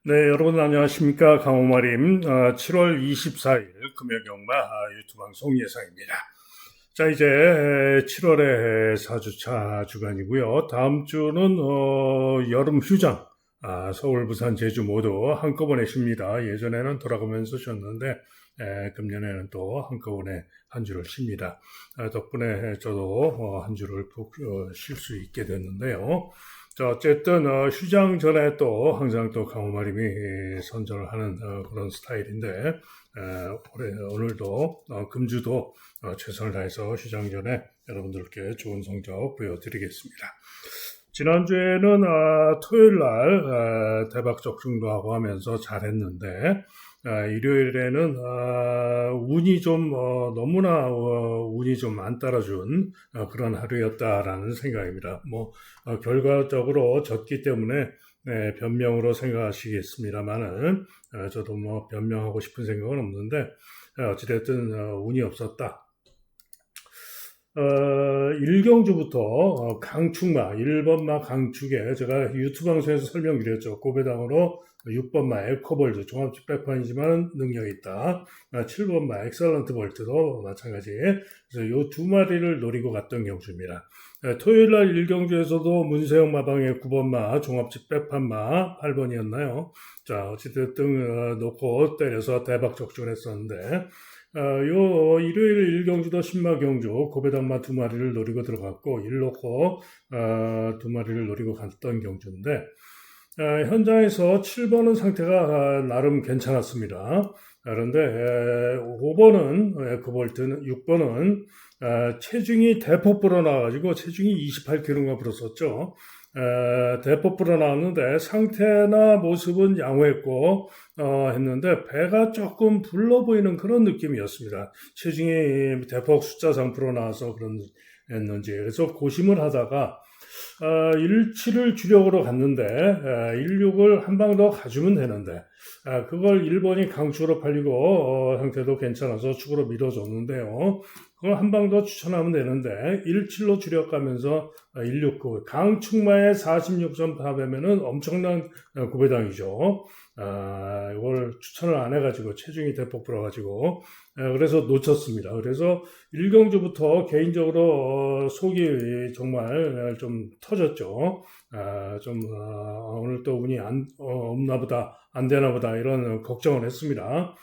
네, 여러분 안녕하십니까. 강호마림 7월 24일 금요경마 유튜브 방송 예상입니다. 자, 이제 7월의 4주차 주간이고요. 다음 주는 여름 휴장, 서울, 부산, 제주 모두 한꺼번에 쉽니다. 예전에는 돌아가면서 쉬었는데 금년에는 또 한꺼번에 한 주를 쉽니다. 덕분에 저도 한 주를 푹 쉴 수 있게 됐는데요. 자, 어쨌든 휴장 전에 또 항상 또 강호마림이 선전을 하는 그런 스타일인데 오늘도 금주도 최선을 다해서 휴장 전에 여러분들께 좋은 성적 보여드리겠습니다. 지난주에는 토요일 날 대박 적중도 하고 하면서 잘했는데 일요일에는 운이 좀 너무나 운이 좀 안 따라준 그런 하루였다라는 생각입니다. 결과적으로 졌기 때문에 변명으로 생각하시겠습니다만은 저도 변명하고 싶은 생각은 없는데 어찌됐든 운이 없었다. 1경주부터 강축마, 1번마 강축에 제가 유튜브 방송에서 설명드렸죠. 고배당으로 6번마 에코볼트, 종합집 백판이지만 능력이 있다. 7번마 엑셀런트 볼트도 마찬가지. 그래서 이 두 마리를 노리고 갔던 경주입니다. 토요일날 1경주에서도 문세영 마방의 9번마, 종합집 백판마 8번이었나요? 자, 어찌됐든 놓고 때려서 대박 적중을 했었는데 요 일요일 1경주도 신마경주 고배당마 두 마리를 노리고 들어갔고 1놓고 두 마리를 노리고 갔던 경주인데 현장에서 7번은 상태가 나름 괜찮았습니다. 그런데 5번은 에코볼트는 6번은 체중이 대폭 불어나가지고 체중이 28kg가 불었었죠. 대폭 불어나왔는데 상태나 모습은 양호했고 했는데 배가 조금 불러 보이는 그런 느낌이었습니다. 체중이 대폭 숫자상 불어나와서 그런 했는지 그래서 고심을 하다가 17을 주력으로 갔는데 16을 한 방 더 가주면 되는데 그걸 1번이 강축으로 팔리고 상태도 괜찮아서 축으로 밀어줬는데요. 그걸 한 방 더 추천하면 되는데 17로 주력 가면서 169 강축마의 46.4배면은 엄청난 구배당이죠. 이걸 추천을 안 해가지고 체중이 대폭 불어가지고 그래서 놓쳤습니다. 그래서 1경주부터 개인적으로 속이 정말 좀 터졌죠. 오늘 또 운이 없나 보다, 안 되나 보다, 이런 걱정을 했습니다.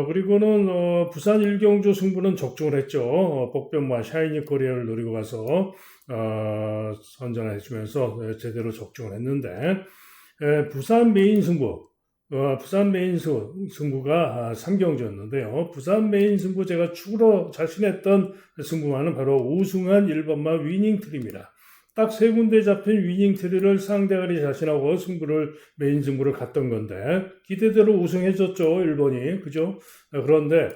그리고는, 부산 1경주 승부는 적중을 했죠. 복변과 샤이니 코리아를 노리고 가서, 선전해 주면서 제대로 적중을 했는데, 부산 메인 승부, 부산 메인 승부가 3경주였는데요. 부산 메인 승부 제가 축으로 자신했던 승부만은 바로 우승한 1번마 위닝트리입니다. 딱 세 군데 잡힌 위닝트리를 상대가리 자신하고 메인 승부를 갔던 건데, 기대대로 우승해줬죠, 1번이. 그죠? 그런데,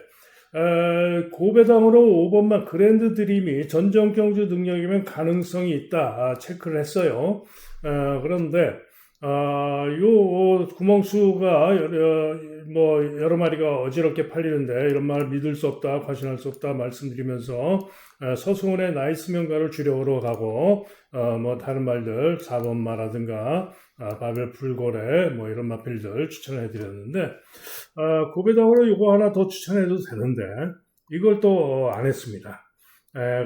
고배당으로 5번마 그랜드 드림이 전정경주 능력이면 가능성이 있다, 체크를 했어요. 그런데, 요 구멍수가 여러 마리가 어지럽게 팔리는데 이런 말 믿을 수 없다, 과신할 수 없다 말씀드리면서 서승원의 나이스 명가를 주력으로 가고 다른 말들 4번마라든가 바벨 풀고래 이런 마필들 추천을 해드렸는데 고배당으로 이거 하나 더 추천해도 되는데 이걸 또 안 했습니다.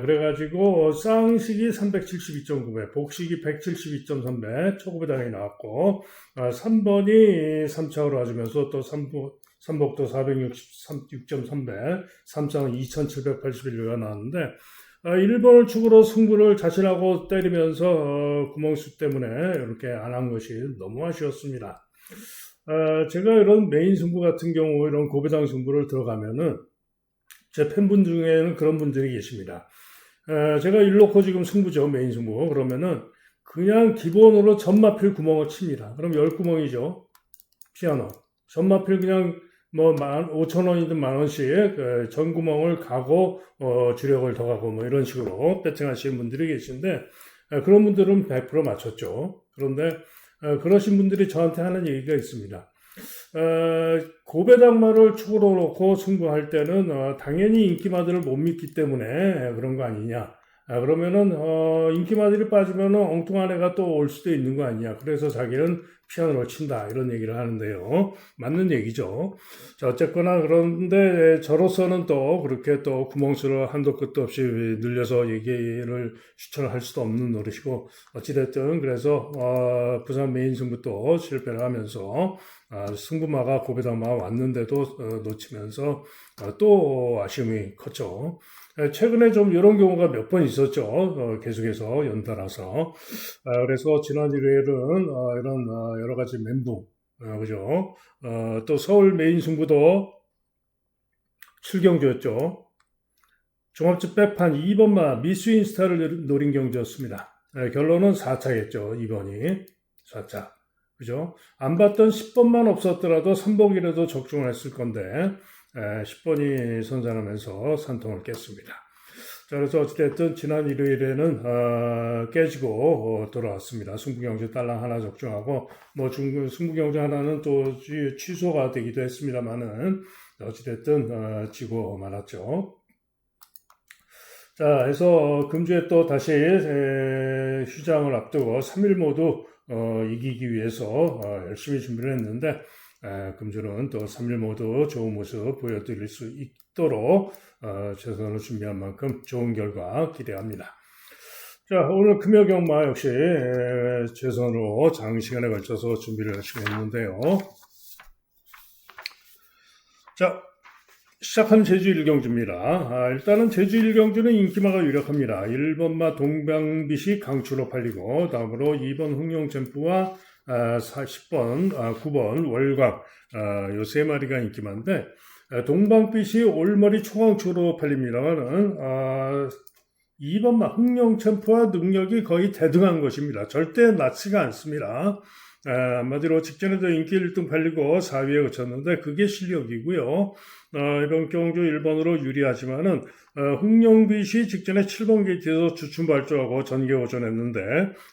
그래가지고 쌍식이 372.9배, 복식이 172.3배, 초고배당이 나왔고 3번이 3차로 와주면서 또 삼복도 466.3배, 3쌍은 2781배가 나왔는데 1번을 축으로 승부를 자신하고 때리면서 구멍수 때문에 이렇게 안 한 것이 너무 아쉬웠습니다. 제가 이런 메인 승부 같은 경우 이런 고배당 승부를 들어가면은 제 팬분 중에는 그런 분들이 계십니다. 제가 1놓고 지금 승부죠, 메인 승부. 그러면은 그냥 기본으로 전마필 구멍을 칩니다. 그럼 10구멍이죠. 피아노. 전마필 그냥 5,000원이든 만원씩 전 구멍을 가고 주력을 더 가고 이런 식으로 배팅하시는 분들이 계신데 그런 분들은 100% 맞췄죠. 그런데 그러신 분들이 저한테 하는 얘기가 있습니다. 고배당마를 축으로 놓고 승부할 때는 당연히 인기마들을 못 믿기 때문에 그런 거 아니냐. 그러면은 인기마들이 빠지면은 엉뚱한 애가 또 올 수도 있는 거 아니야. 그래서 자기는 피아노를 친다 이런 얘기를 하는데요. 맞는 얘기죠. 자, 어쨌거나 그런데 저로서는 또 그렇게 또 구멍수를 한도 끝도 없이 늘려서 얘기를 추천을 할 수도 없는 노릇이고 어찌됐든 그래서 부산 메인 승부도 실패를 하면서 승부마가 고배당마가 왔는데도 놓치면서 또 아쉬움이 컸죠. 최근에 좀 이런 경우가 몇 번 있었죠. 계속해서 연달아서. 그래서 지난 일요일은 이런 여러 가지 멘붕, 그죠? 또 서울 메인 승부도 7경주였죠. 종합집 백판 2번마 미스인스타를 노린 경주였습니다. 결론은 4차겠죠. 2번이 4차. 그죠? 안 봤던 10번만 없었더라도 3복이라도 적중을 했을 건데 10번이 선전하면서 산통을 깼습니다. 자, 그래서 어찌됐든 지난 일요일에는 깨지고 돌아왔습니다. 승부경주 딸랑 하나 적중하고 뭐 승부경주 하나는 또 취소가 되기도 했습니다만은 어찌됐든 지고 말았죠. 자, 해서 금주에 또 다시 휴장을 앞두고 3일 모두 이기기 위해서 열심히 준비를 했는데 금주는 또 3일 모두 좋은 모습 보여드릴 수 있도록 최선을 준비한 만큼 좋은 결과 기대합니다. 자, 오늘 금요경마 역시 최선으로 장시간에 걸쳐서 준비를 열심히 했는데요. 자, 시작한 제주 1경주입니다. 일단은 제주 1경주는 인기마가 유력합니다. 1번마 동방빛이 강추로 팔리고 다음으로 2번 흥룡챔프와 10번, 9번 월광 요 세 마리가 인기마인데 동방빛이 올머리 초강추로 팔립니다만은 2번마 흥룡챔프와 능력이 거의 대등한 것입니다. 절대 낮지가 않습니다. 한마디로 직전에도 인기 1등 팔리고 4위에 그쳤는데 그게 실력이고요. 이번 경주 1번으로 유리하지만은 흥룡빛이 직전에 7번 게이트에서 주춤발주하고 전개 오전했는데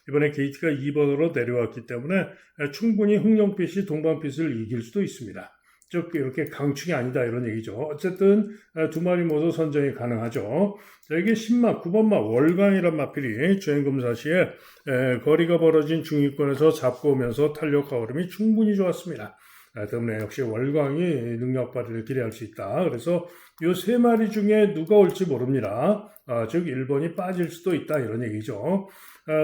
이번에 게이트가 2번으로 내려왔기 때문에 충분히 흥룡빛이 동방빛을 이길 수도 있습니다. 즉 이렇게 강축이 아니다 이런 얘기죠. 어쨌든 두 마리 모두 선정이 가능하죠. 이게 10마, 9번마 월광이란 마필이 주행검사 시에 거리가 벌어진 중위권에서 잡고 오면서 탄력과 흐름이 충분히 좋았습니다. 때문에 역시 월광이 능력 발휘를 기대할 수 있다. 그래서 이 세 마리 중에 누가 올지 모릅니다. 즉 1번이 빠질 수도 있다 이런 얘기죠.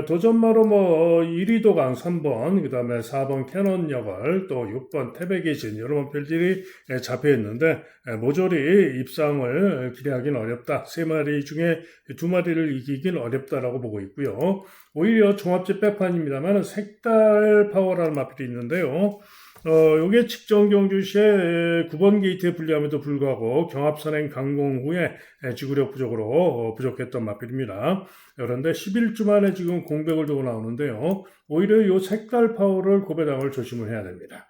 도전마로 뭐 1위 도강 3번, 그 다음에 4번 캐논 역을, 또 6번 태백의 여러 마필들이 잡혀 있는데 모조리 입상을 기대하기는 어렵다. 세 마리 중에 두 마리를 이기긴 어렵다라고 보고 있고요. 오히려 종합집 백판입니다만 색달 파워라는 마필이 있는데요. 요게 직전 경주 시에 9번 게이트에 불리함에도 불구하고 경합선행 강공 후에 지구력 부족으로 부족했던 마필입니다. 그런데 11주 만에 지금 공백을 두고 나오는데요. 오히려 요 색달 파워를 고배당을 조심을 해야 됩니다.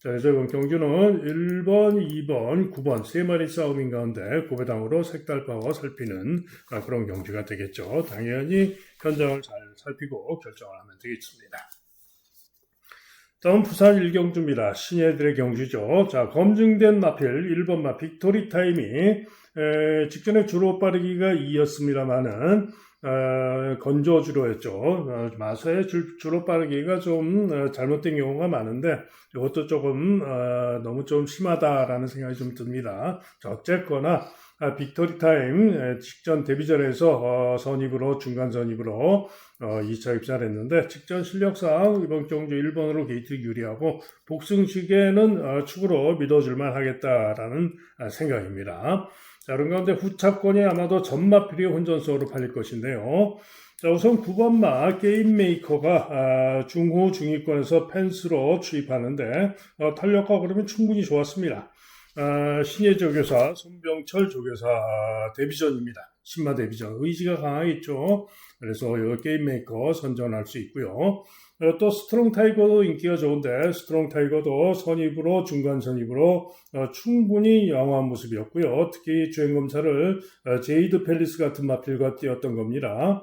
자, 그래서 이번 경주는 1번, 2번, 9번 세 마리 싸움인 가운데 고배당으로 색달 파워 살피는 그런 경주가 되겠죠. 당연히 현장을 잘 살피고 결정을 하면 되겠습니다. 다음 부산 1경주입니다. 신예들의 경주죠. 자, 검증된 마필 1번마 빅토리 타임이 직전에 주로 빠르기가 2였습니다만은 건조주로였죠. 마서의 주로 빠르기가 좀 잘못된 경우가 많은데 이것도 조금 너무 좀 심하다라는 생각이 좀 듭니다. 자, 어쨌거나 빅토리 타임 직전 데뷔전에서 선입으로 중간 선입으로 2차 입사를 했는데 직전 실력상 이번 경주 1번으로 게이트 유리하고 복승식에는 축으로 믿어줄만 하겠다라는 생각입니다. 자, 그런 가운데 후차권이 아마도 전마필이 혼전수로 팔릴 것인데요. 자, 우선 9번마 게임메이커가 중후 중위권에서 펜스로 출입하는데 탄력과 그러면 충분히 좋았습니다. 신예 조교사, 손병철 조교사 데뷔전입니다. 신마 데뷔전. 의지가 강하겠죠. 그래서 이 게임메이커 선전할 수 있고요. 또 스트롱 타이거도 인기가 좋은데 스트롱 타이거도 선입으로 중간 선입으로 충분히 양호한 모습이었고요. 특히 주행검사를 제이드 팰리스 같은 마필과 뛰었던 겁니다.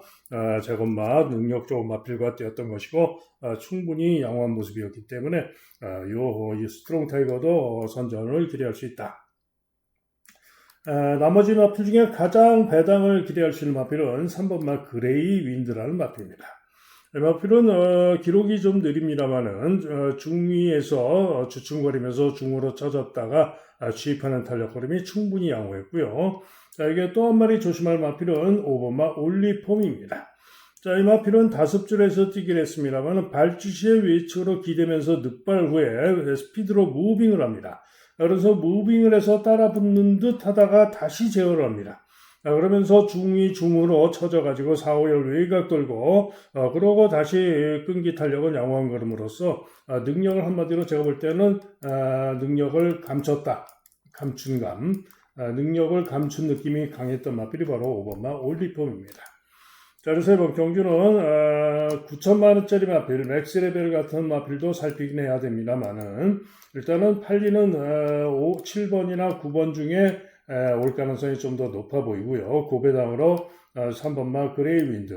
제검마 능력 좋은 마필과 뛰었던 것이고 충분히 양호한 모습이었기 때문에 이 스트롱 타이거도 선전을 기대할 수 있다. 나머지 마필 중에 가장 배당을 기대할 수 있는 마필은 3번마 그레이 윈드라는 마필입니다. 이 마필은 기록이 좀 느립니다만은 중위에서 주춤거리면서 중으로 쳐졌다가 취입하는 탄력 흐름이 충분히 양호했고요. 자, 이게 또 한 마리 조심할 마필은 5번마 올리폼입니다. 자, 이 마필은 5줄에서 뛰긴 했습니다만 발주시의 외측으로 기대면서 늑발 후에 스피드로 무빙을 합니다. 그래서 무빙을 해서 따라 붙는 듯 하다가 다시 제어를 합니다. 그러면서 중위 중으로 쳐져가지고 4, 5열 외곽 돌고 그러고 다시 끈기 탄력은 양호한 걸음으로써 능력을 한마디로 제가 볼 때는 능력을 감췄다. 감춘감. 능력을 감춘 느낌이 강했던 마필이 바로 5번마 올리폼입니다. 자, 그래서 이번 경주는 9천만 원짜리 마필, 맥스레벨 같은 마필도 살피긴 해야 됩니다만은 일단은 팔리는 7번이나 9번 중에 올 가능성이 좀 더 높아 보이고요. 그 배당으로 3번마 그레이 윈드,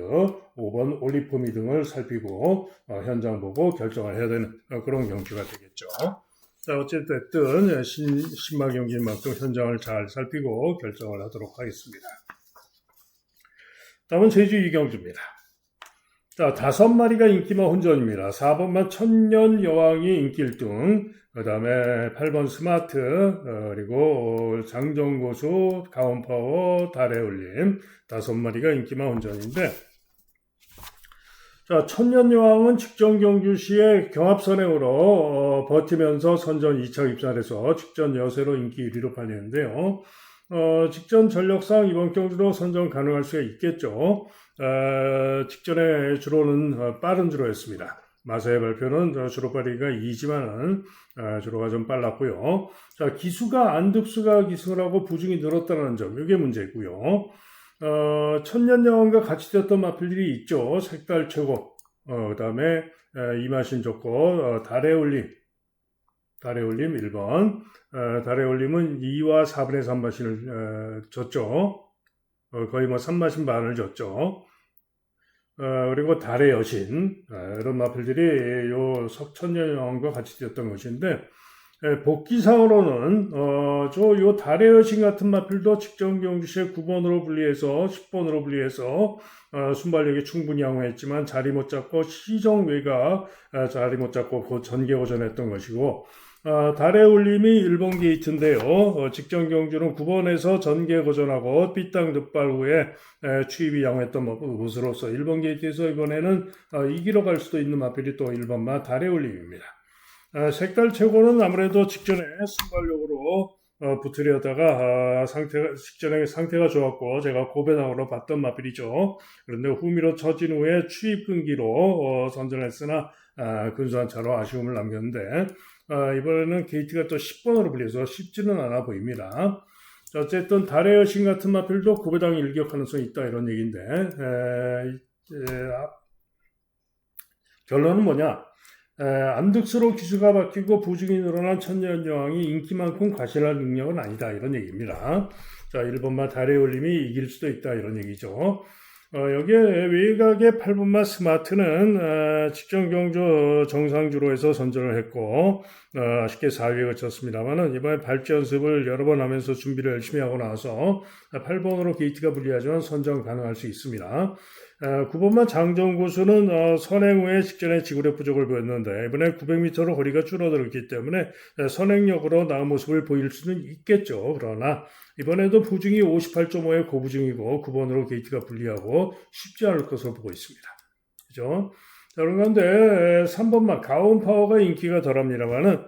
5번 올리포미 등을 살피고 현장 보고 결정을 해야 되는 그런 경주가 되겠죠. 자, 어쨌든 신마 경기인 만큼 현장을 잘 살피고 결정을 하도록 하겠습니다. 다음은 제주 이경주입니다. 자, 5마리가 인기마 혼전입니다. 4번만 천년 여왕이 인기 1등, 그 다음에 8번 스마트, 그리고 장정고수, 가온파워, 달의 울림, 5마리가 인기마 혼전인데, 자, 천년 여왕은 직전 경주 시에 경합선행으로 버티면서 선전 2차 입상해서 직전 여세로 인기 1위로 팔리는데요. 직전 전력상 이번 경주도 선정 가능할 수가 있겠죠. 직전에 주로는 빠른 주로였습니다. 마사의 발표는 주로 빠르기가 2지만은 주로가 좀 빨랐고요. 자, 기수가 안득수가 기승을 하고 부중이 늘었다는 점, 이게 문제고요. 천년여왕과 같이 뛰었던 마필들이 있죠. 색달 최고, 그 다음에 이마신 좋고, 달의 울림 1번, 달의 울림은 2와 4분의 3마신을 줬죠. 거의 뭐 3마신 반을 줬죠. 그리고 달의 여신, 이런 마필들이 요 석천년여왕과 같이 뛰었던 것인데, 복귀상으로는, 요 달의 여신 같은 마필도 직전 경주시에 9번으로 분리해서 10번으로 분리해서, 순발력이 충분히 양호했지만 자리 못 잡고 시정 외곽, 자리 못 잡고 곧 전개고전했던 것이고, 달의 울림이 1번 게이트인데요. 직전 경주는 9번에서 전개 고전하고 삐땅 득발 후에 추입이 양호했던 것으로서 1번 게이트에서 이번에는 이기러 갈 수도 있는 마필이 또 1번마 달의 울림입니다. 색달 최고는 아무래도 직전에 순발력으로 붙으려다가 직전에 상태가 좋았고 제가 고배당으로 봤던 마필이죠. 그런데 후미로 처진 후에 추입 끈기로 선전했으나 근소한 차로 아쉬움을 남겼는데 이번에는 게이트가 또 10번으로 불려서 쉽지는 않아 보입니다. 자, 어쨌든 달의 여신 같은 마필도 고배당이 일격 가능성이 있다 이런 얘기인데 결론은 뭐냐? 안득수로 기수가 바뀌고 부중이 늘어난 천년여왕이 인기만큼 과실할 능력은 아니다 이런 얘기입니다. 자, 1번마 달의 울림이 이길 수도 있다 이런 얘기죠. 여기에 외곽의 8번마 스마트는 직전 경주 정상주로에서 선전을 했고 아쉽게 4위에 그쳤습니다만은 이번에 발주 연습을 여러 번 하면서 준비를 열심히 하고 나서 8번으로 게이트가 불리하지만 선정 가능할 수 있습니다. 9번마 장정고수는 선행 후에 직전에 지구력 부족을 보였는데 이번에 900m로 거리가 줄어들었기 때문에 선행력으로 나은 모습을 보일 수는 있겠죠. 그러나 이번에도 부중이 58.5의 고부중이고 9번으로 게이트가 불리하고 쉽지 않을 것으로 보고 있습니다. 그죠? 자, 그런데 3번만 가온파워가 인기가 덜합니다만은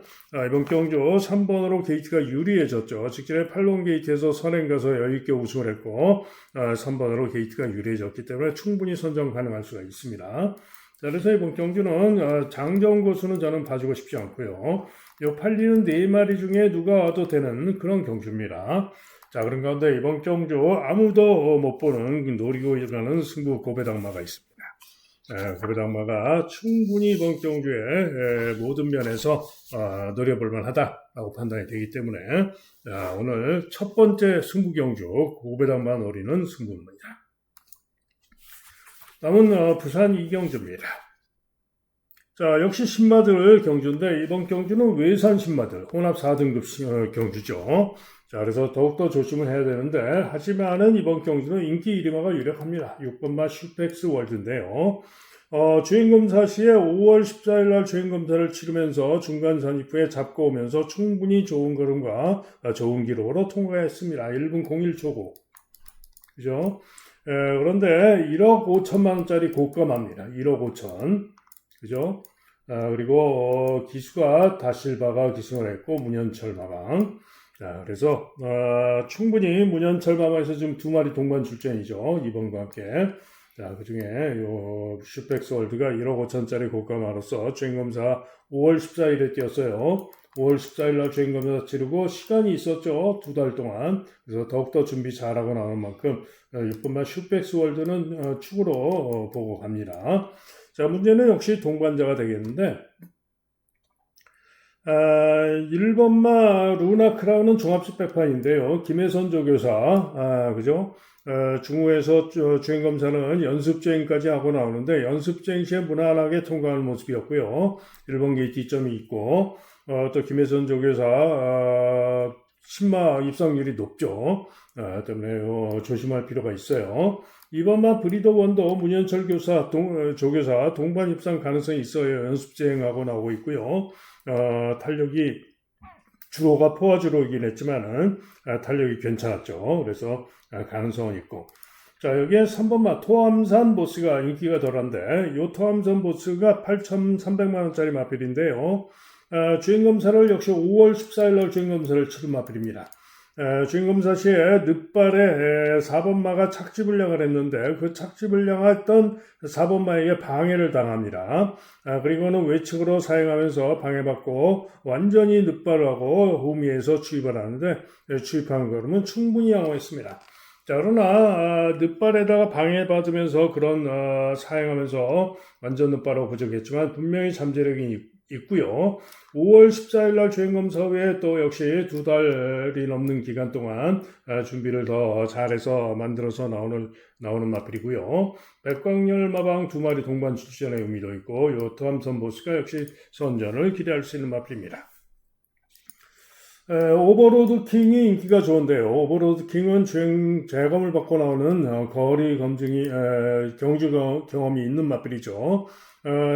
이번 경주 3번으로 게이트가 유리해졌죠. 직전에 8번 게이트에서 선행 가서 여유있게 우승을 했고 3번으로 게이트가 유리해졌기 때문에 충분히 선정 가능할 수가 있습니다. 자, 그래서 이번 경주는 장정고수는 저는 봐주고 싶지 않고요. 요 팔리는 4마리 중에 누가 와도 되는 그런 경주입니다. 자, 그런 가운데 이번 경주 아무도 못 보는 노리고 가는 승부 고배당마가 있습니다. 고배당마가 충분히 이번 경주에 모든 면에서 노려볼 만하다라고 판단이 되기 때문에 오늘 첫 번째 승부 경주 고배당마 노리는 승부입니다. 다음은 부산 이경주입니다. 자, 역시 신마들 경주인데 이번 경주는 외산 신마들 혼합 4등급 경주죠. 자, 그래서 더욱더 조심을 해야 되는데, 하지만은 이번 경주는 인기 1위마가 유력합니다. 6번마 슈펙스 월드인데요. 주행검사 시에 5월 14일 날 주행검사를 치르면서 중간 선입 후에 잡고 오면서 충분히 좋은 걸음과 좋은 기록으로 통과했습니다. 1분 01초고. 그죠? 그런데 1억 5천만 원짜리 고가마입니다. 1억 5천. 그죠? 그리고 기수가 다실바가 기승을 했고, 문현철 마방. 자, 그래서 충분히 문현철 마방에서 지금 두 마리 동반 출전이죠. 이번과 함께. 자, 그 중에 요 슈펙스 월드가 1억 5천짜리 고가마로서 주행검사 5월 14일에 뛰었어요. 5월 14일 날 주행검사 치르고 시간이 있었죠. 두 달 동안. 그래서 더욱더 준비 잘하고 나온 만큼 6번마 슈펙스 월드는 축으로 보고 갑니다. 자, 문제는 역시 동반자가 되겠는데 1번마 루나 크라운은 종합식 백판인데요. 김혜선 조교사, 그죠? 중후에서 주행검사는 연습주행까지 하고 나오는데 연습주행 시에 무난하게 통과하는 모습이었고요. 1번 게이트 2점이 있고 또 김혜선 조교사 신마 입상률이 높죠. 때문에 조심할 필요가 있어요. 2번마 브리더 원도 문현철 조교사 동반 입상 가능성이 있어요. 연습주행하고 나오고 있고요. 탄력이 주로가 포화주로이긴 했지만은 탄력이 괜찮았죠. 그래서 가능성은 있고. 자, 여기에 3번마 토암산 보스가 인기가 덜한데 이 토암산 보스가 8,300만 원짜리 마필인데요. 주행검사를 역시 5월 14일 날 주행검사를 치른 마필입니다. 주행검사 시에 늑발에 4번마가 착지불량을 했는데 그 착지불량했던 4번마에게 방해를 당합니다. 그리고는 외측으로 사행하면서 방해받고 완전히 늑발을 하고 호미에서 추입을 하는데 추입한 걸음은 충분히 양호했습니다. 자, 그러나 늑발에다가 방해받으면서 그런 사행하면서 완전 늑발하고 부족했지만 분명히 잠재력이 있고요. 5월 14일 날 주행검사 후에 또 역시 두 달이 넘는 기간 동안 준비를 더 잘해서 만들어서 나오는 마필이고요. 백광열 마방 두 마리 동반 출전의 의미도 있고 요 토암선 보스가 역시 선전을 기대할 수 있는 마필입니다. 오버로드 킹이 인기가 좋은데요. 오버로드 킹은 주행 재검을 받고 나오는 거리 경주 경험이 있는 마필이죠.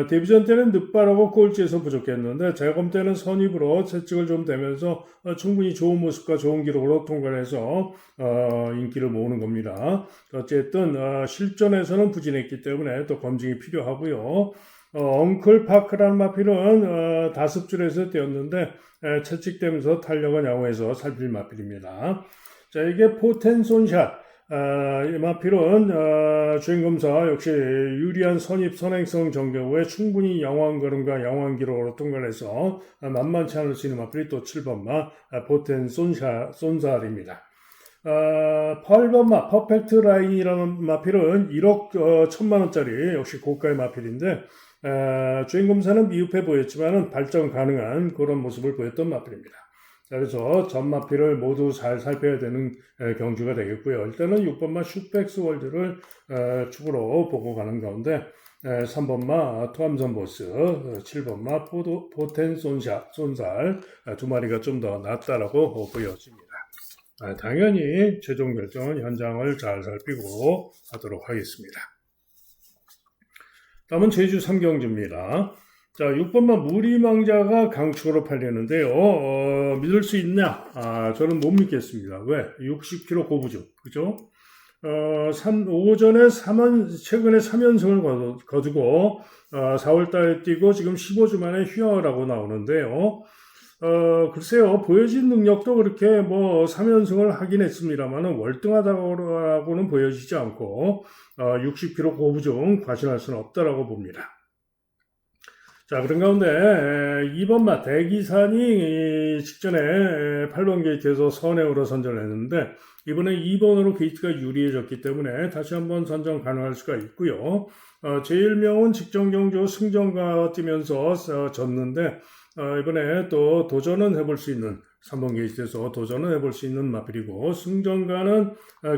데뷔전 때는 늑발하고 꼴찌에서 부족했는데 재검 때는 선입으로 채찍을 좀 대면서 충분히 좋은 모습과 좋은 기록으로 통과해서 인기를 모으는 겁니다. 어쨌든 실전에서는 부진했기 때문에 또 검증이 필요하고요. 엉클 파크라는 마필은 다습줄에서 뛰었는데 채찍되면서 탄력은 양호해서 살필 마필입니다. 자, 이게 포텐손샷. 이 마필은 주행검사 역시 유리한 선입 선행성 정경 후에 충분히 양호한 걸음과 양호한 기록으로 통과해서 만만치 않을 수 있는 마필이 또 7번마 포텐 손살입니다. 8번마 퍼펙트 라인이라는 마필은 1억 1천만 원짜리 역시 고가의 마필인데 주행검사는 미흡해 보였지만 발전 가능한 그런 모습을 보였던 마필입니다. 그래서 전 마필을 모두 잘 살펴야 되는 경주가 되겠고요. 일단은 6번마 슈펙스 월드를 축으로 보고 가는 가운데 3번마 토암선 보스, 7번마 포텐 손살 두 마리가 좀 더 낫다라고 보여집니다. 당연히 최종 결정은 현장을 잘 살피고 하도록 하겠습니다. 다음은 제주 3경주입니다. 자, 6번만 무리망자가 강축으로 팔리는데요. 믿을 수 있냐? 저는 못 믿겠습니다. 왜? 60kg 고부죠. 그죠? 오전에 최근에 3연승을 거두고, 4월달에 뛰고 지금 15주 만에 휴양을 나오는데요. 글쎄요, 보여진 능력도 그렇게 3연승을 하긴 했습니다만은 월등하다고는 보여지지 않고, 60kg 고부중 과신할 수는 없다라고 봅니다. 자, 그런 가운데 2번마 대기산이 직전에 8번 게이트에서 선행으로 선전을 했는데 이번에 2번으로 게이트가 유리해졌기 때문에 다시 한번 선전 가능할 수가 있고요. 제1명은 직전 경주 승전가 뛰면서 졌는데 이번에 또 도전은 해볼 수 있는 3번 게이트에서 도전은 해볼 수 있는 마필이고 승전가는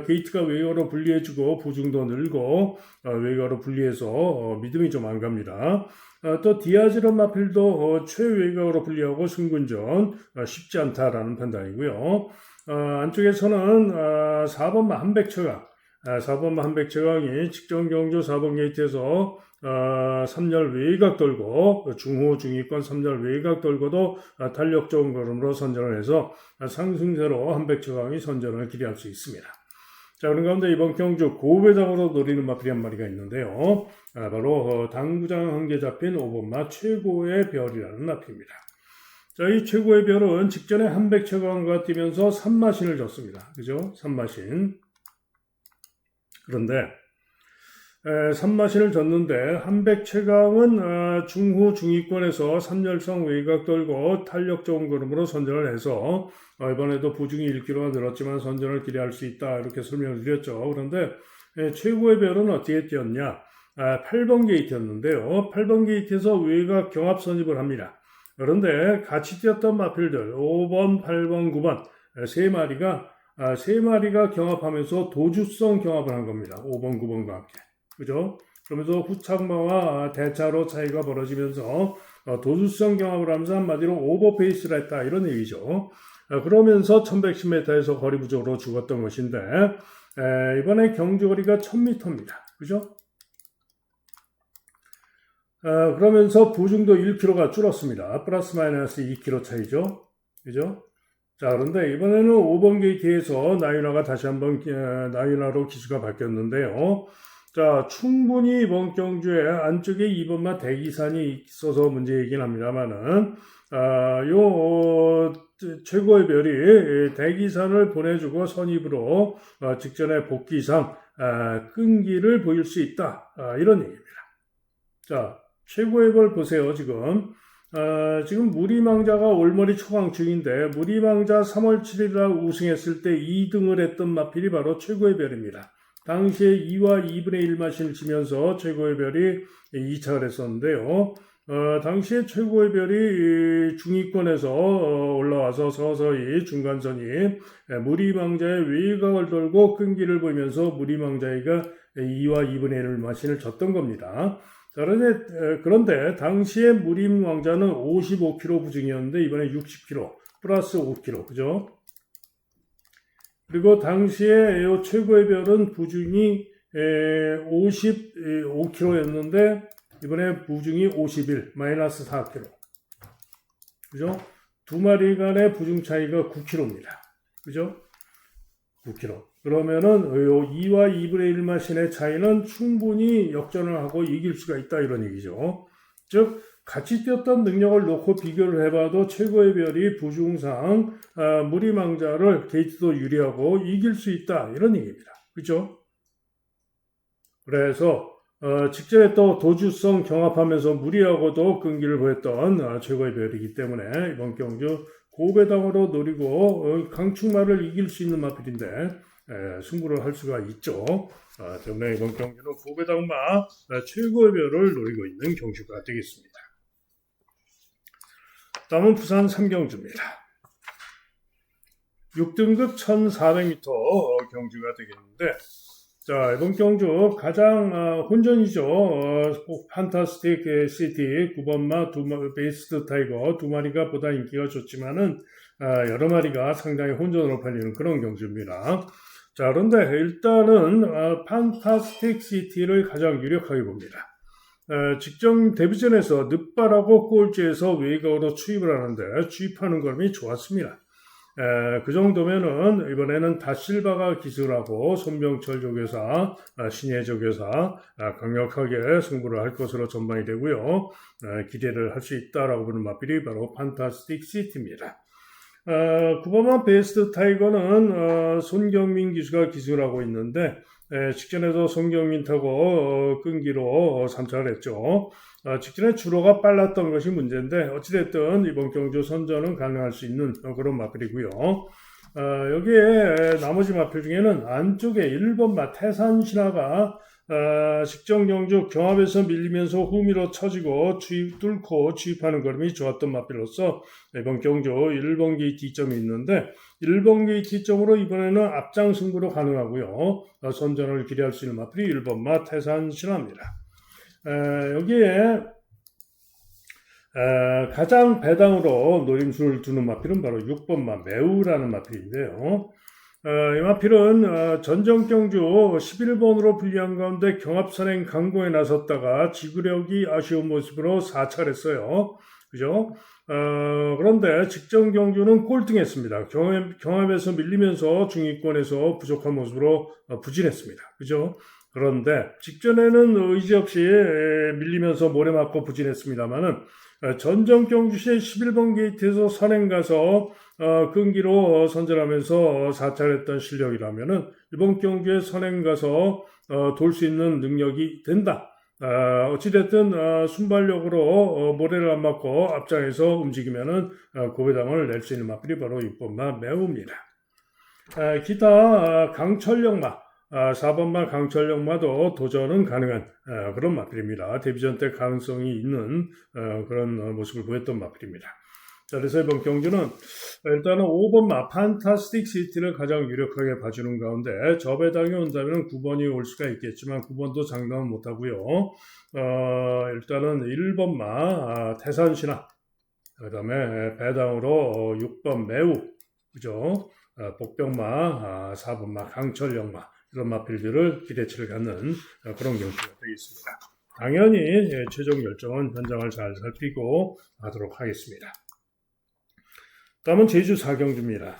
게이트가 외곽으로 분리해주고 부중도 늘고 외곽으로 분리해서 믿음이 좀 안 갑니다. 또 디아즈런 마필도 최외곽으로 분리하고 승군전 쉽지 않다라는 판단이고요. 안쪽에서는 4번마 한백처강 4번마 한백처강이 직전 경주 4번 게이트에서 3열 외곽 돌고 중후 중위권 3열 외곽 돌고도 탄력 좋은 걸음으로 선전을 해서 상승세로 한백처강이 선전을 기대할 수 있습니다. 자, 그런 가운데 이번 경주 고배당으로 노리는 마필이 한 마리가 있는데요. 바로 당구장 한 개 잡힌 5번마 최고의 별이라는 마필입니다. 자, 이 최고의 별은 직전에 한백처강과 뛰면서 3마신을 줬습니다. 그죠? 3마신. 그런데 3마신을 줬는데 한백최강은 중후 중위권에서 3열성 외곽 돌고 탄력 좋은 걸음으로 선전을 해서 이번에도 부중이 1kg가 늘었지만 선전을 기대할 수 있다 이렇게 설명을 드렸죠. 그런데 최고의 별은 어떻게 뛰었냐? 8번 게이트였는데요. 8번 게이트에서 외곽 경합 선입을 합니다. 그런데 같이 뛰었던 마필들 5번, 8번, 9번 세 마리가 경합하면서 도주성 경합을 한 겁니다. 5번, 9번과 함께. 그죠? 그러면서 후착마와 대차로 차이가 벌어지면서 도주성 경합을 하면서 한마디로 오버페이스를 했다 이런 얘기죠. 그러면서 1110m에서 거리 부족으로 죽었던 것인데 이번에 경주거리가 1000m입니다. 그죠? 그러면서 부중도 1km가 줄었습니다. 플러스 마이너스 2km 차이죠. 그죠? 자, 그런데 이번에는 5번 게이트에서 나윤아가 다시 한번 나윤아로 기수가 바뀌었는데요. 자, 충분히 이번 경주에 안쪽에 2번마 대기산이 있어서 문제이긴 합니다만은, 최고의 별이 대기산을 보내주고 선입으로 직전에 복귀상 끈기를 보일 수 있다. 이런 얘기입니다. 자, 최고의 별 보세요, 지금. 지금 무리망자가 올머리 초강 중인데, 무리망자 3월 7일날 우승했을 때 2등을 했던 마필이 바로 최고의 별입니다. 당시에 2와 2분의 1 마신을 치면서 최고의 별이 2착을 했었는데요. 당시에 최고의 별이 중위권에서 올라와서 서서히 중간선이 무리망자의 외곽을 돌고 끈기를 보이면서 무리망자가 2와 2분의 1 마신을 졌던 겁니다. 자, 그런데 당시에 무림왕자는 55kg 부중이었는데 이번에 60kg 플러스 5kg 그죠? 그리고 당시에 이 최고의 별은 부중이 55kg였는데 이번에 부중이 51 마이너스 4kg 그죠? 두 마리 간의 부중 차이가 9kg입니다. 그죠? 9kg. 그러면은 2와 2분의 1 마신의 차이는 충분히 역전을 하고 이길 수가 있다 이런 얘기죠. 즉 같이 뛰었던 능력을 놓고 비교를 해봐도 최고의 별이 부중상 무리망자를 게이트도 유리하고 이길 수 있다 이런 얘기입니다. 그렇죠? 그래서 직전에 또 도주성 경합하면서 무리하고도 끈기를 보였던 최고의 별이기 때문에 이번 경주 고배당으로 노리고 강축마를 이길 수 있는 마필인데 승부를 할 수가 있죠. 때문에 이번 경기는 고배당마 최고의 별을 노리고 있는 경주가 되겠습니다. 다음은 부산 3경주입니다. 6등급 1400m 경주가 되겠는데 자, 이번 경주 가장 혼전이죠. 판타스틱 시티 9번마 베이스드 타이거 두 마리가 보다 인기가 좋지만은 여러 마리가 상당히 혼전으로 팔리는 그런 경주입니다. 자, 그런데 일단은 판타스틱 시티를 가장 유력하게 봅니다. 직전 데뷔전에서 늑발하고 꼴찌에서 외곽으로 추입을 하는데 추입하는 걸음이 좋았습니다. 그 정도면은 이번에는 다실바가 기술하고 손병철 조교사, 신예 조교사 강력하게 승부를 할 것으로 전망이 되고요. 기대를 할 수 있다라고 보는 마필이 바로 판타스틱 시티입니다. 9번만 베스트 타이거는 손경민 기수가 기술하고 있는데 직전에도 손경민 타고 끈기로 3착을 했죠. 직전에 주로가 빨랐던 것이 문제인데 어찌됐든 이번 경주 선전은 가능할 수 있는 그런 마필이고요. 여기에 나머지 마필 중에는 안쪽에 1번마 태산신화가 직전 경주 경합에서 밀리면서 후미로 쳐지고 뚫고 주입하는 걸음이 좋았던 마필로서 이번 경주 1번 게이트 2점이 있는데 1번 게이트 2점으로 이번에는 앞장 승부로 가능하고요. 선전을 기대할 수 있는 마필이 1번 마 태산신화입니다. 여기에 가장 배당으로 노림수를 두는 마필은 바로 6번 마 매우라는 마필인데요. 이 마필은 전정경주 11번으로 불리한 가운데 경합선행 강공에 나섰다가 지구력이 아쉬운 모습으로 4차례했어요. 그죠? 그런데 직전 경주는 꼴등했습니다. 경합에서 밀리면서 중위권에서 부족한 모습으로 부진했습니다. 그죠? 그런데 직전에는 의지 없이 밀리면서 모래 맞고 부진했습니다만은 전정 경주시의 11번 게이트에서 선행 가서 끈기로 선전하면서 사찰했던 실력이라면은 이번 경주에 선행 가서 돌 수 있는 능력이 된다. 어찌됐든 순발력으로 모래를 안 맞고 앞장에서 움직이면은 고배당을 낼 수 있는 마필이 바로 6번마 매우입니다. 기타 강철력마 4번마 강철력마도 도전은 가능한 그런 마필입니다. 데뷔전 때 가능성이 있는 그런 모습을 보였던 마필입니다. 자, 그래서 이번 경주는 일단은 5번마 판타스틱 시티를 가장 유력하게 봐주는 가운데 저배당이 온다면 9번이 올 수가 있겠지만 9번도 장담은 못하고요. 일단은 1번마 태산신화, 그 다음에 배당으로 6번 매우, 그죠? 복병마, 4번마 강철력마, 이런 마필들을 기대치를 갖는 그런 경기가 되겠습니다. 당연히 최종 결정은 현장을 잘 살피고 하도록 하겠습니다. 다음은 제주 4경주입니다.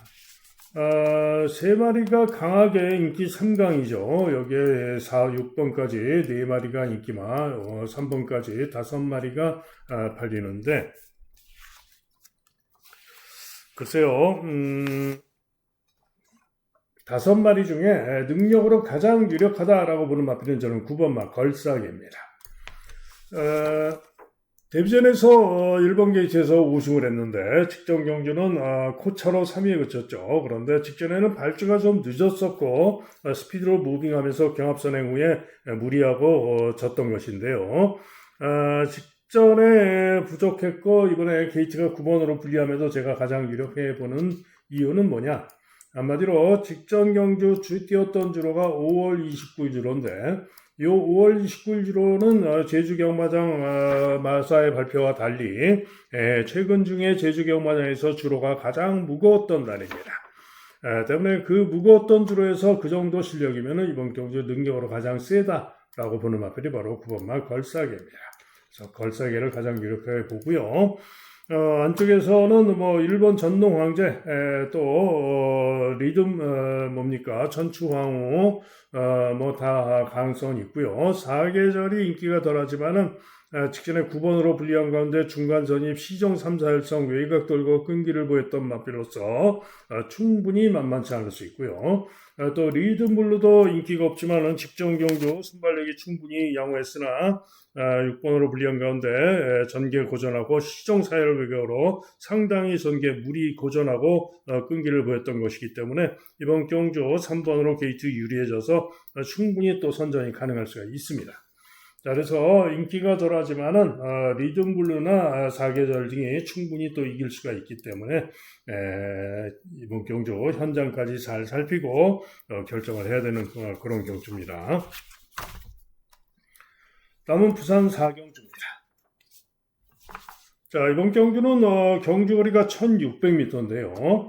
세 마리가 강하게 인기 3강이죠. 여기에 4, 6번까지 4마리가 인기마, 3번까지 5마리가 팔리는데, 글쎄요, 5마리 중에 능력으로 가장 유력하다라고 보는 마필은 저는 9번마 걸싸개입니다. 데뷔전에서 1번 게이트에서 우승을 했는데 직전 경주는 코차로 3위에 그쳤죠. 그런데 직전에는 발주가 좀 늦었었고 스피드로 무빙하면서 경합선행 후에 무리하고 졌던 것인데요. 직전에 부족했고 이번에 게이트가 9번으로 불리하면서 제가 가장 유력해 보는 이유는 뭐냐? 한마디로 직전 경주 뛰었던 주로가 5월 29일 주로인데 이 5월 29일 주로는 제주 경마장 마사의 발표와 달리 최근 중에 제주 경마장에서 주로가 가장 무거웠던 날입니다. 때문에 그 무거웠던 주로에서 그 정도 실력이면 이번 경주 능력으로 가장 세다라고 보는 마필이 바로 9번마 걸싸개입니다. 그래서 걸싸개를 가장 유력하게 보고요. 안쪽에서는 뭐 1번 전농황제, 또 리듬 뭡니까 천추황후 뭐 다 가능성은 있고요. 4계절이 인기가 덜하지만은 직전에 9번으로 불리한 가운데 중간 선입 시종 3, 4일성 외곽 돌고 끈기를 보였던 마필로서 충분히 만만치 않을 수 있고요. 또 리듬블루도 인기가 없지만은 직전 경주 순발력이 충분히 양호했으나 6번으로 불리한 가운데 전개 고전하고 시종 4일 외곽으로 상당히 전개 무리 고전하고 끈기를 보였던 것이기 때문에 이번 경주 3번으로 게이트 유리해져서 충분히 또 선전이 가능할 수가 있습니다. 자, 그래서 인기가 덜하지만은 리듬블루나 4계절 등이 충분히 또 이길 수가 있기 때문에 이번 경주 현장까지 잘 살피고 결정을 해야 되는 그런 경주입니다. 다음은 부산 4경주입니다. 자, 이번 경주는 경주거리가 1600m인데요.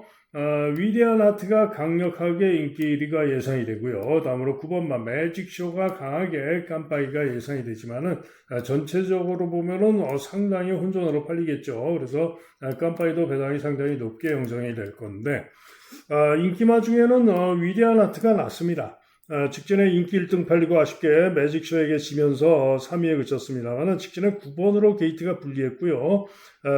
위대한 아트가 강력하게 인기 1위가 예상이 되고요. 다음으로 9번마 매직쇼가 강하게 깜빡이가 예상이 되지만은 전체적으로 보면은 상당히 혼전으로 팔리겠죠. 그래서 깜빡이도 배당이 상당히 높게 형성이 될 건데 인기마 중에는 위대한 아트가 낮습니다. 직전에 인기 1등 팔리고 아쉽게 매직쇼에게 지면서 3위에 그쳤습니다만 직전에 9번으로 게이트가 불리했고요.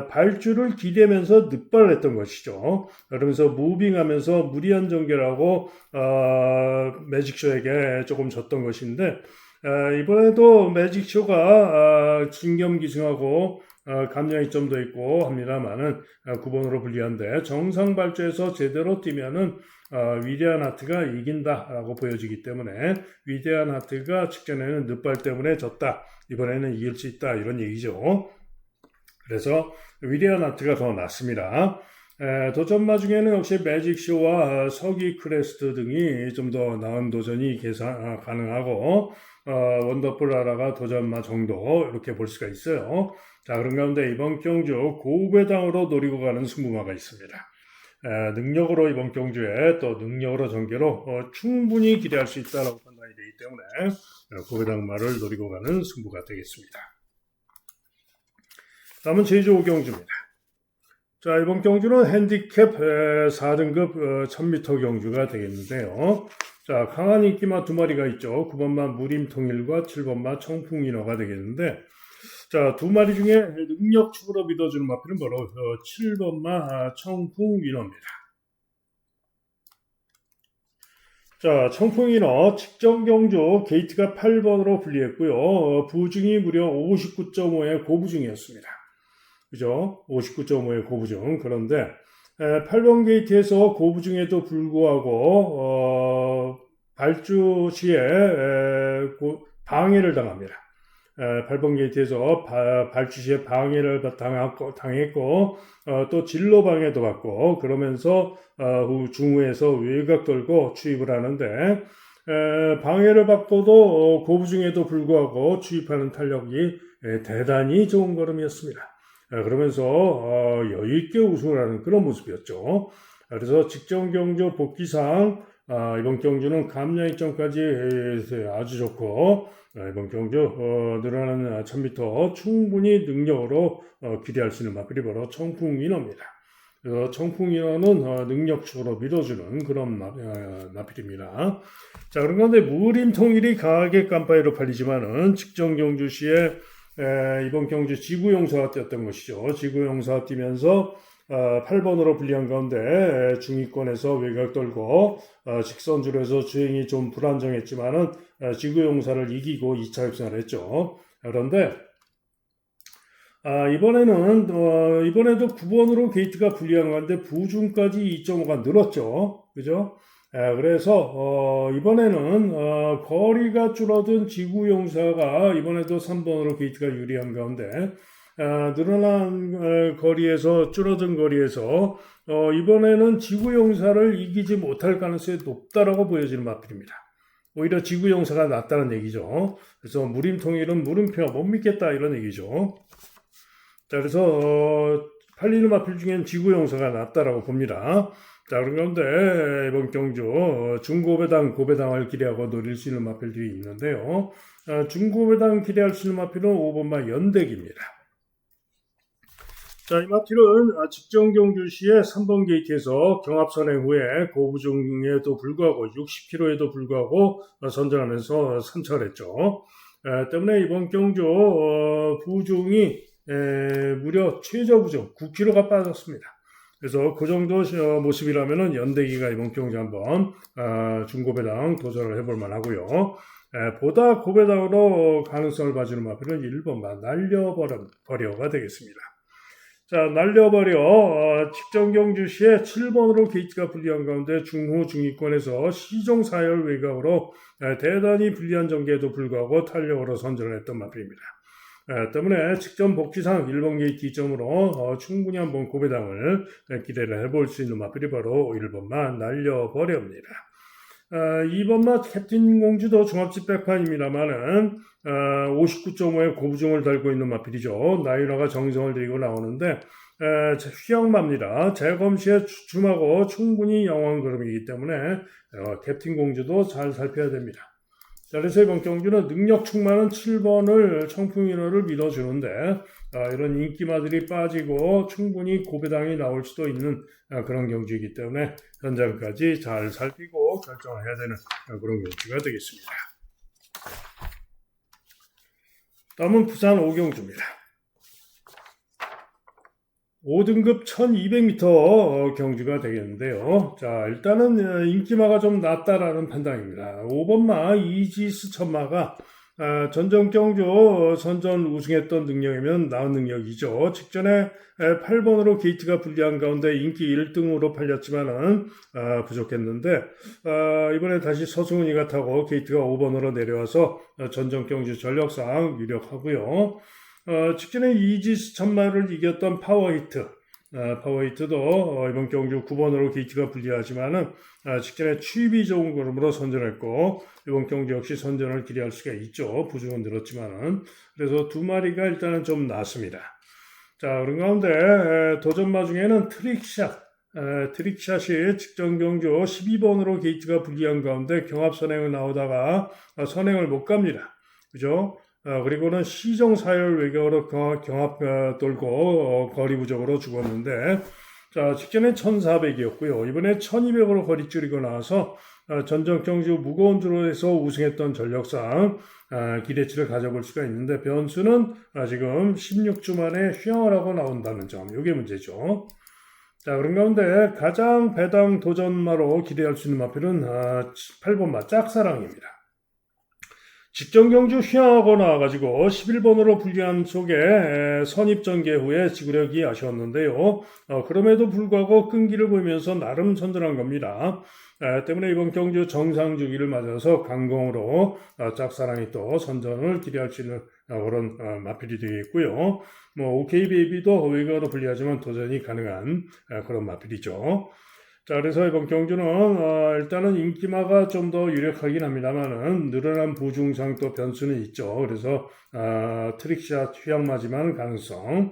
발주를 기대면서 늑발했던 것이죠. 그러면서 무빙하면서 무리한 전개라고 매직쇼에게 조금 졌던 것인데 이번에도 매직쇼가 진겸기승하고 감량이점도 있고 합니다만은 9번으로 불리한데 정상 발주에서 제대로 뛰면은 위대한 하트가 이긴다라고 보여지기 때문에 위대한 하트가 직전에는 늦발 때문에 졌다. 이번에는 이길 수 있다. 이런 얘기죠. 그래서 위대한 하트가 더 낫습니다. 도전마 중에는 역시 매직쇼와 서기 크레스트 등이 좀 더 나은 도전이 가능하고 원더풀 라라가 도전마 정도 이렇게 볼 수가 있어요. 자, 그런 가운데 이번 경주 고배당으로 노리고 가는 승부마가 있습니다. 능력으로 이번 경주에 또 능력으로 전개로 충분히 기대할 수 있다고 판단이 되기 때문에 고배당마를 노리고 가는 승부가 되겠습니다. 다음은 제주 5경주입니다. 자, 이번 경주는 핸디캡 4등급 1000m 경주가 되겠는데요. 자, 강한 인기마 두 마리가 있죠. 9번마 무림통일과 7번마 청풍인어가 되겠는데, 자, 두 마리 중에 능력축으로 믿어주는 마필은 바로 7번마 청풍인어입니다. 자, 청풍인어 측정경주 게이트가 8번으로 분리했고요. 부중이 무려 59.5의 고부중이었습니다. 그죠? 59.5의 고부중. 그런데 8번 게이트에서 고부중에도 불구하고 발주 시에 방해를 당합니다. 8번 게이트에서 발주 시에 방해를 당했고 또 진로 방해도 받고 그러면서 중후에서 외곽 돌고 추입을 하는데 방해를 받고도 고부중에도 불구하고 추입하는 탄력이 대단히 좋은 걸음이었습니다. 그러면서 여유있게 우승을 하는 그런 모습이었죠. 그래서 직전 경주 복귀상 이번 경주는 감량 입점까지 아주 좋고 이번 경주 늘어나는 1000m 충분히 능력으로 기대할 수 있는 마필이 바로 청풍인어입니다. 그래서 청풍인어는 능력축으로 믿어주는 그런 마필입니다. 자, 그런 가운데 무림통일이 강하게 깜파이로 팔리지만은 직전 경주 시에 이번 경주 지구용사가 뛰었던 것이죠. 지구용사가 뛰면서 8번으로 불리한 가운데 중위권에서 외곽 돌고 직선주로에서 주행이 좀 불안정했지만은 지구용사를 이기고 2차 입상을 했죠. 그런데 이번에도 9번으로 게이트가 불리한 가운데 부중까지 2.5가 늘었죠. 그죠? 그래서 이번에는 거리가 줄어든 지구용사가 이번에도 3번으로 게이트가 유리한 가운데 늘어난 거리에서 줄어든 거리에서 이번에는 지구용사를 이기지 못할 가능성이 높다라고 보여지는 마필입니다. 오히려 지구용사가 낫다는 얘기죠. 그래서 무림통일은 물음표가 못 믿겠다 이런 얘기죠. 자, 그래서 팔리는 마필 중엔 지구용사가 낫다라고 봅니다. 자, 그런 가운데 이번 경주 중고배당, 고배당을 기대하고 노릴 수 있는 마필들이 있는데요. 중고배당 기대할 수 있는 마필은 5번마 연대기입니다. 자, 이 마필은 직전 경주 시에 3번 게이트에서 경합선행 후에 고부중에도 불구하고 60km에도 불구하고 선전하면서 선착을 했죠. 때문에 이번 경주 부중이 무려 최저 부중 9km가 빠졌습니다. 그래서 그 정도 모습이라면은 연대기가 이번 경주 한번 중고배당 도전을 해볼 만하고요. 보다 고배당으로 가능성을 봐주는 마필은 1번만 날려버려가 되겠습니다. 자, 날려버려 직전 경주 시에 7번으로 게이트가 불리한 가운데 중후 중위권에서 시종 4열 외곽으로 대단히 불리한 전개에도 불구하고 탄력으로 선전을 했던 마필입니다. 때문에 직전 복귀상 1번 게이트 2점으로 충분히 한번 고배당을 기대를 해볼 수 있는 마필이 바로 1번만 날려버려입니다. 2번마 캡틴 공주도 종합집 백판입니다만은 59.5의 고부중을 달고 있는 마필이죠. 나이너가 정성을 들이고 나오는데 휘영마입니다. 재검 시에 주춤하고 충분히 영원 걸음이기 때문에 캡틴 공주도 잘 살펴야 됩니다. 자, 그래서 이번 경주는 능력축 많은 7번을 청풍인어를 믿어주는데 이런 인기마들이 빠지고 충분히 고배당이 나올 수도 있는 그런 경주이기 때문에 현장까지 잘 살피고 결정을 해야 되는 그런 경주가 되겠습니다. 다음은 부산 5경주입니다. 5등급 1200m 경주가 되겠는데요. 자, 일단은 인기마가 좀 낮다라는 판단입니다. 5번마 이지스 천마가 전정경주 선전 우승했던 능력이면 나은 능력이죠. 직전에 8번으로 게이트가 불리한 가운데 인기 1등으로 팔렸지만은 부족했는데 이번에 다시 서승훈이가 타고 게이트가 5번으로 내려와서 전정경주 전력상 유력하고요. 직전에 이지스 천마를 이겼던 파워히트 파워히트도 이번 경주 9번으로 게이트가 불리하지만은 직전에 추입이 좋은 걸음으로 선전했고 이번 경주 역시 선전을 기대할 수가 있죠. 부중은 늘었지만은 그래서 두 마리가 일단은 좀 낫습니다. 자, 그런 가운데 도전마 중에는 트릭샷이 직전 경주 12번으로 게이트가 불리한 가운데 경합 선행을 나오다가 선행을 못 갑니다. 그죠? 그리고는 시정사열 외곽으로 경합 돌고 거리 부족으로 죽었는데 자, 직전에 1400이었고요. 이번에 1200으로 거리 줄이고 나와서 전정경주 무거운 주로에서 우승했던 전력상 기대치를 가져볼 수가 있는데 변수는 지금 16주 만에 휘황을 하고 나온다는 점, 이게 문제죠. 자, 그런 가운데 가장 배당 도전마로 기대할 수 있는 마필은 8번마 짝사랑입니다. 직전 경주 휘황하고 나와가지고 11번으로 불리한 속에 선입전개 후에 지구력이 아쉬웠는데요. 그럼에도 불구하고 끈기를 보이면서 나름 선전한 겁니다. 때문에 이번 경주 정상 주기를 맞아서 강공으로 짝사랑이 또 선전을 기대할 수 있는 그런 마필이 되겠고요. OK 베이비도 외곽으로 불리하지만 도전이 가능한 그런 마필이죠. 자, 그래서 이번 경주는 일단은 인기마가 좀 더 유력하긴 합니다만은 늘어난 부중상 또 변수는 있죠. 그래서 트릭샷 휘황마지만 가능성,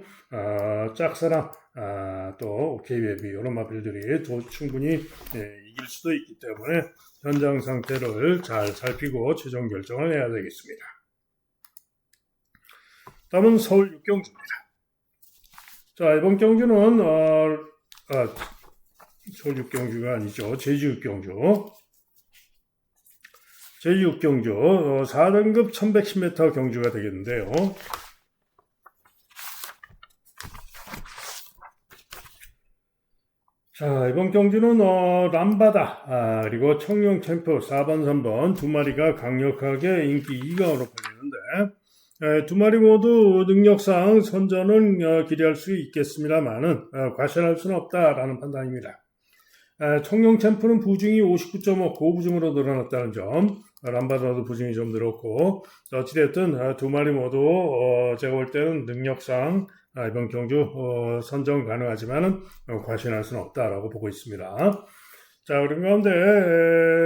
짝사랑, 또 OK베이비 이런 마필들이 충분히 이길 수도 있기 때문에 현장 상태를 잘 살피고 최종 결정을 해야 되겠습니다. 다음은 서울 육경주입니다. 자, 이번 경주는 서울 육경주가 아니죠. 제주 육경주. 제주 육경주 4등급 1110m 경주가 되겠는데요. 자, 이번 경주는 람바다 그리고 청룡 챔프 4번, 3번 두 마리가 강력하게 인기 2강으로 팔리는데 두 마리 모두 능력상 선전은 기대할 수 있겠습니다만은 과신할 수는 없다라는 판단입니다. 청룡 챔프는 부중이 59.5 고부중으로 늘어났다는 점, 람바다도 부중이 좀 늘었고 어찌됐든 두 마리 모두 제가 볼 때는 능력상 이번 경주 선정 가능하지만은 과신할 수는 없다라고 보고 있습니다. 자, 그런 가운데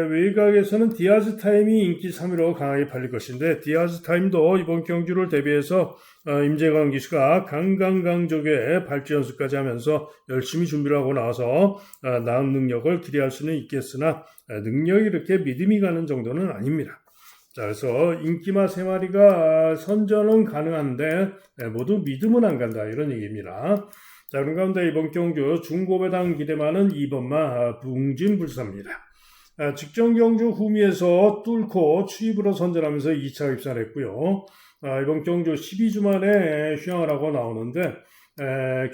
외곽에서는 디아즈 타임이 인기 3위로 강하게 팔릴 것인데 디아즈 타임도 이번 경주를 대비해서 임재광 기수가 강강강족의 발주 연습까지 하면서 열심히 준비를 하고 나와서 나은 능력을 기대할 수는 있겠으나 능력이 이렇게 믿음이 가는 정도는 아닙니다. 자, 그래서 인기마 3마리가 선전은 가능한데 모두 믿음은 안 간다 이런 얘기입니다. 자, 그런 가운데 이번 경주 중고배당 기대만은 2번마 붕진불사입니다. 직전 경주 후미에서 뚫고 추입으로 선전하면서 2차 입산을 했고요. 이번 경주 12주 만에 휘황을 하고 나오는데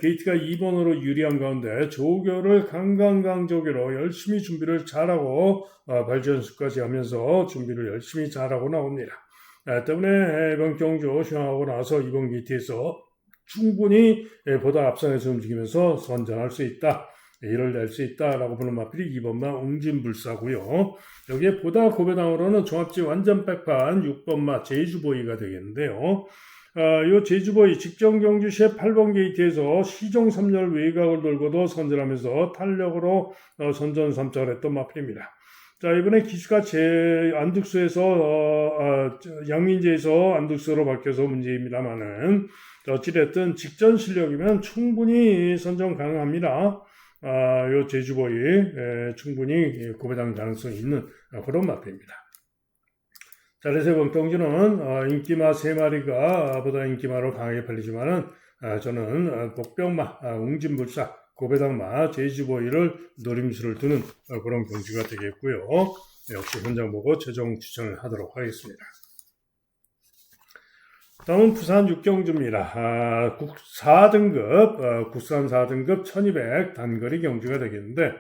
게이트가 2번으로 유리한 가운데 조교를 강강강조교로 열심히 준비를 잘하고 발주 연습까지 하면서 준비를 열심히 잘하고 나옵니다. 때문에 이번 경주 휘황하고 나서 이번 게이트에서 충분히 보다 앞선에서 움직이면서 선전할 수 있다. 일을 낼 수 있다라고 보는 마필이 2번마 웅진불사고요. 여기에 보다 고배당으로는 종합지 완전 백판 6번마 제주보이가 되겠는데요. 이 제주보이 직전 경주 시에 8번 게이트에서 시종 3열 외곽을 돌고도 선전하면서 탄력으로 선전 3착을 했던 마필입니다. 자, 이번에 기수가 안둑수에서 양민재에서 안둑수로 바뀌어서 문제입니다만은 어찌됐든 직전 실력이면 충분히 선정 가능합니다. 요 제주보이 충분히 고배당 가능성이 있는 그런 마필입니다. 자, 그래서 이번 경주는 인기마 3마리가 보다 인기마로 강하게 팔리지만은 저는 복병마, 웅진불사, 고배당마, 제주보이를 노림수를 두는 그런 경주가 되겠고요. 역시 현장 보고 최종 추천을 하도록 하겠습니다. 다음은 부산 육경주입니다. 4등급, 국산 4등급 1200 단거리 경주가 되겠는데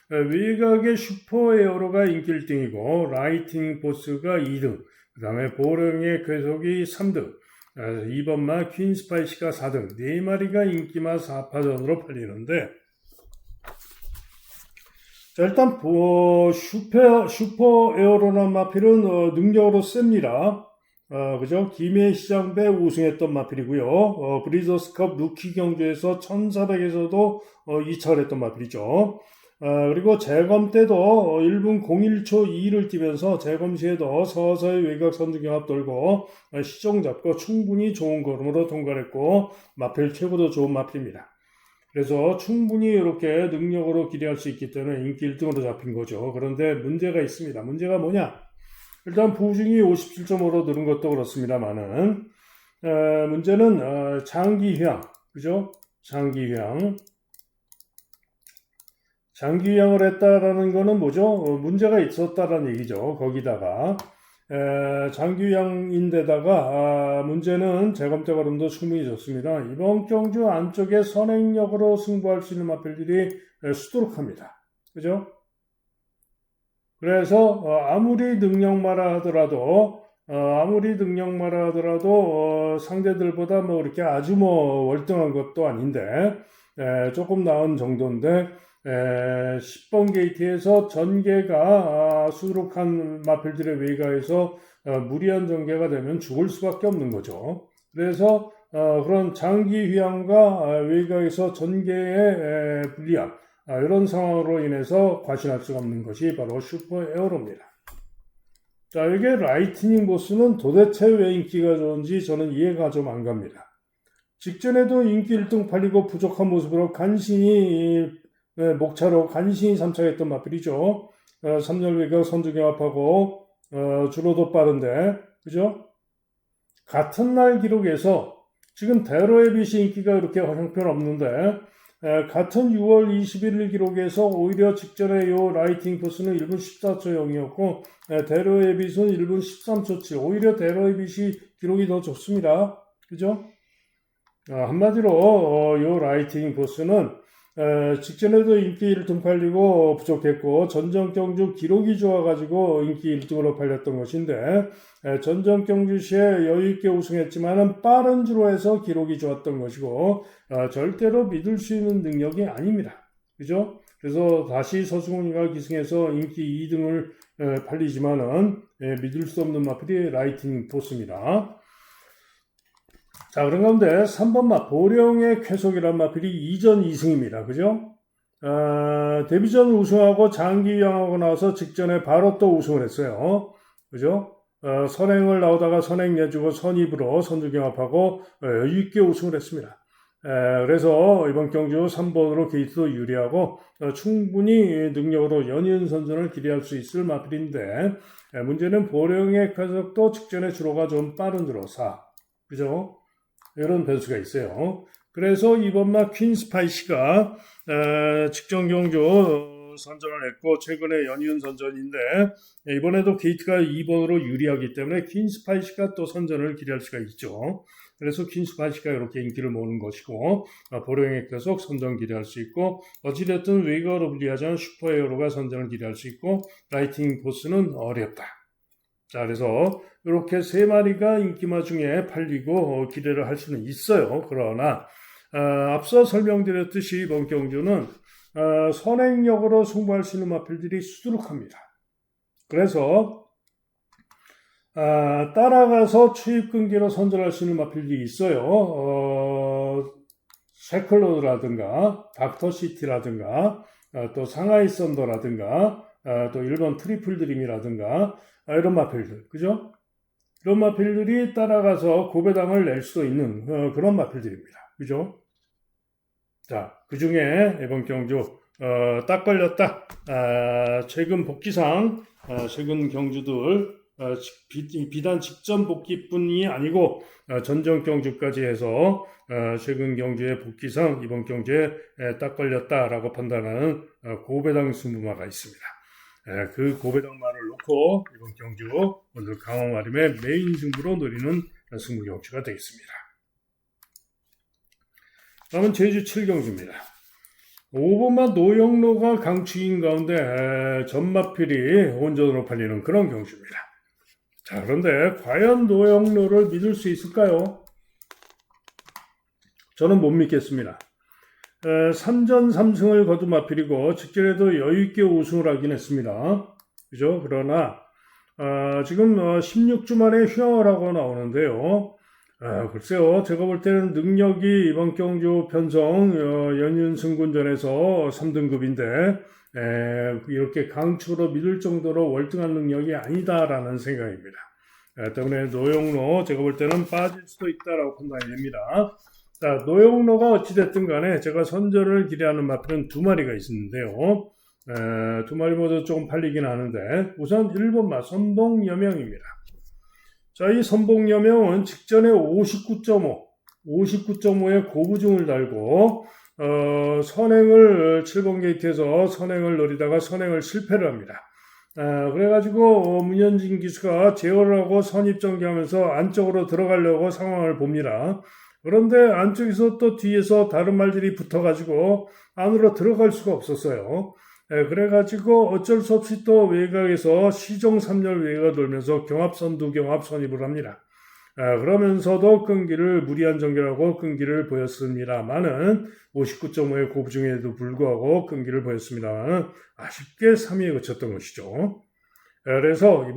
외곽의 슈퍼에어로가 인기 1등이고 라이팅 보스가 2등, 그 다음에 보령의 쾌속이 3등, 2번마 퀸스파이시가 4등, 4마리가 인기마 4파전으로 팔리는데, 자, 일단 슈퍼 에어로난 마필은 능력으로 셉니다. 그죠? 김해 시장배 우승했던 마필이고요. 브리저스컵 루키 경주에서 1400에서도 2차를 했던 마필이죠. 그리고 재검 때도 1분 01초 2를 뛰면서 재검 시에도 서서히 외곽 선두경합 돌고 시종 잡고 충분히 좋은 걸음으로 통과했고 마필 최고도 좋은 마필입니다. 그래서 충분히 이렇게 능력으로 기대할 수 있기 때문에 인기 1등으로 잡힌 거죠. 그런데 문제가 있습니다. 문제가 뭐냐? 일단 부중이 57.5로 늘은 것도 그렇습니다만은 문제는 장기휴양, 그죠? 장기휴양을 했다라는 거는 뭐죠? 문제가 있었다라는 얘기죠. 거기다가 장기휴양인데다가 문제는 재검대 걸음도 충분히 좋습니다. 이번 경주 안쪽에 선행력으로 승부할 수 있는 마필들이 수두룩합니다. 그죠? 그래서 아무리 능력마라 하더라도 상대들보다 뭐 이렇게 아주 뭐 월등한 것도 아닌데 조금 나은 정도인데 10번 게이트에서 전개가 수두룩한 마필들의 외가에서 무리한 전개가 되면 죽을 수밖에 없는 거죠. 그래서 그런 장기 휴양과 외가에서 전개의 불리함, 이런 상황으로 인해서 과신할 수가 없는 것이 바로 슈퍼 에어로입니다. 자, 이게 라이트닝 보스는 도대체 왜 인기가 좋은지 저는 이해가 좀 안 갑니다. 직전에도 인기 1등 팔리고 부족한 모습으로 간신히 목차로 간신히 3차했던 마필이죠. 3열 외곽 선두경합하고 주로도 빠른데, 그죠? 같은 날 기록에서 지금 대로의 빛이 인기가 그렇게 형편없는데 같은 6월 21일 기록에서 오히려 직전에 요 라이팅 포스는 1분 14초 0이었고 대로의 빛은 1분 13초 7. 오히려 대로의 빛이 기록이 더 좋습니다. 그죠? 한마디로 요 라이팅 포스는 직전에도 인기 1등 팔리고 부족했고 전정경주 기록이 좋아가지고 인기 1등으로 팔렸던 것인데 전정경주 시에 여유있게 우승했지만은 빠른 주로 해서 기록이 좋았던 것이고 절대로 믿을 수 있는 능력이 아닙니다. 그죠? 그래서 다시 서승훈이가 기승해서 인기 2등을 팔리지만은 믿을 수 없는 마필이 라이팅 포스입니다. 자, 그런 가운데 3번마 보령의 쾌속이란 마필이 2전 2승입니다. 그죠? 데뷔전 우승하고 장기휴양하고 나와서 직전에 바로 또 우승을 했어요. 그죠? 선행을 나오다가 선행 내주고 선입으로 선두경합하고 여유있게 우승을 했습니다. 그래서 이번 경주 3번으로 게이트도 유리하고 충분히 능력으로 연이은 선전을 기대할 수 있을 마필인데 문제는 보령의 쾌속도 직전에 주로가 좀 빠른 주로 4. 그죠? 이런 변수가 있어요. 그래서 이번마 퀸스파이시가 직전 경주 선전을 했고 최근에 연이은 선전인데 이번에도 게이트가 2번으로 유리하기 때문에 퀸스파이시가 또 선전을 기대할 수가 있죠. 그래서 퀸스파이시가 이렇게 인기를 모으는 것이고 보령의 계속 선전 기대할 수 있고 어찌됐든 외곽으로 불리하자면 슈퍼에어로가 선전을 기대할 수 있고 라이팅 포스는 어렵다. 자, 그래서 이렇게 세 마리가 인기마 중에 팔리고 기대를 할 수는 있어요. 그러나 앞서 설명드렸듯이 이번 경주는 선행력으로 승부할 수 있는 마필들이 수두룩합니다. 그래서 따라가서 추입근기로 선전할 수 있는 마필들이 있어요. 쉐클로드라든가 닥터시티라든가 또 상하이 썬더라든가 또 일본 트리플 드림이라든가 이런 마필들, 그죠? 이런 마필들이 따라가서 고배당을 낼 수도 있는 그런 마필들입니다. 그죠? 자, 그 중에 이번 경주 딱 걸렸다. 최근 복귀상 최근 경주들 비단 직전 복귀뿐이 아니고 전정 경주까지 해서 최근 경주의 복귀상 이번 경주에 딱 걸렸다라고 판단하는 고배당 승부마가 있습니다. 그 고배당마를 놓고 이번 경주 오늘 강원마림의 메인 승부로 노리는 승부 경주가 되겠습니다. 다음은 제주 7경주입니다. 5번마 노영로가 강추인 가운데 전마필이 혼전으로 팔리는 그런 경주입니다. 자, 그런데 과연 노영로를 믿을 수 있을까요? 저는 못 믿겠습니다. 3전 3승을 거둔 마필이고 직전에도 여유있게 우승을 하긴 했습니다. 그죠? 그러나 지금 16주 만에 휴양을 하고 나오는데요. 글쎄요, 제가 볼 때는 능력이 이번 경주 편성 연윤승군전에서 3등급인데 이렇게 강추로 믿을 정도로 월등한 능력이 아니다라는 생각입니다. 때문에 노영로 제가 볼 때는 빠질 수도 있다라고 판단이 됩니다. 자, 노영로가 어찌됐든 간에 제가 선전을 기대하는 마필은 두 마리가 있는데요. 두 마리 모두 조금 팔리긴 하는데 우선 1번마 선봉여명입니다. 자, 이 선봉여명은 직전에 59.5의 고부중을 달고 선행을 7번 게이트에서 선행을 노리다가 선행을 실패를 합니다. 그래가지고 문현진 기수가 제어를 하고 선입전개하면서 안쪽으로 들어가려고 상황을 봅니다. 그런데 안쪽에서 또 뒤에서 다른 말들이 붙어가지고 안으로 들어갈 수가 없었어요. 그래가지고 어쩔 수 없이 또 외곽에서 시종 3열 외곽을 돌면서 경합선두 경합 선입을 합니다. 그러면서도 끈기를 무리한 전개라고 끈기를 보였습니다만은 59.5의 고부중에도 불구하고 끈기를 보였습니다만은 아쉽게 3위에 그쳤던 것이죠. 그래서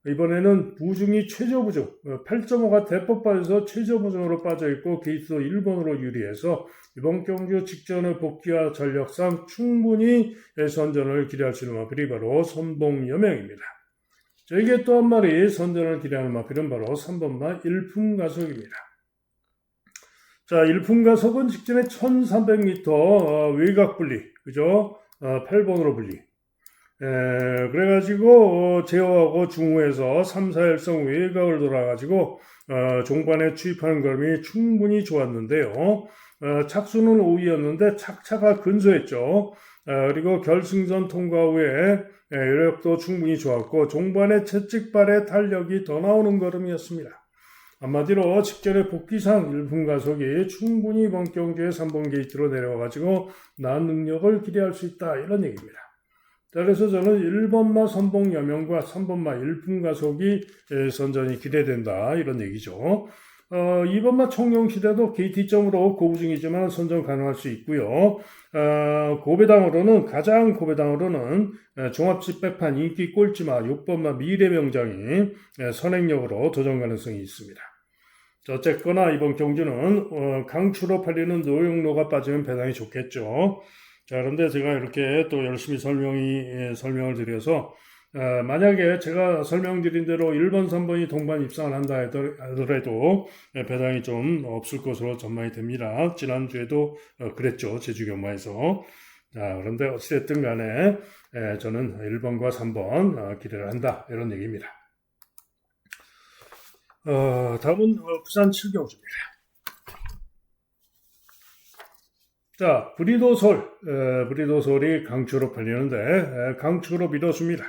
이번에는 부중이 최저부중 8.5가 대폭 빠져서 최저부중으로 빠져있고 게이트도 1번으로 유리해서 이번 경주 직전의 복귀와 전력상 충분히 선전을 기대할 수 있는 마필이 바로 선봉여명입니다. 저에게 또 한 마리 선전을 기대하는 마필은 바로 3번마 일품가속입니다. 자, 일품가속은 직전에 1300m 외곽 분리, 그죠? 8번으로 분리. 그래가지고 제어하고 중후에서 3, 4일성 외곽을 돌아가지고 종반에 추입하는 걸음이 충분히 좋았는데요. 착수는 5위였는데 착차가 근소했죠. 그리고 결승전 통과 후에 여력도 충분히 좋았고 종반의 채찍발의 탄력이 더 나오는 걸음이었습니다. 한마디로 직전에 복귀상 1분 가속이 충분히 이번 경주에 3번 게이트로 내려와가지고 나은 능력을 기대할 수 있다 이런 얘기입니다. 자, 그래서 저는 1번마 선봉여명과 3번마 1분 가속이 선전이 기대된다 이런 얘기죠. 2번마 청룡시대도 KT점으로 고부중이지만 선전 가능할 수 있고요. 가장 고배당으로는 종합식 백판 인기 꼴찌마 6번마 미래명장이 선행력으로 도전 가능성이 있습니다. 자, 어쨌거나 이번 경주는 강추로 팔리는 노영로가 빠지면 배당이 좋겠죠. 자, 그런데 제가 이렇게 또 열심히 설명을 드려서 만약에 제가 설명드린 대로 1번, 3번이 동반 입상을 한다 하더라도 배당이 좀 없을 것으로 전망이 됩니다. 지난주에도 그랬죠. 제주경마에서. 자, 그런데 어찌됐든 간에 저는 1번과 3번 기대를 한다. 이런 얘기입니다. 다음은 부산 7경주입니다. 자, 브리도솔이 강추로 팔리는데 강추로 믿어줍니다.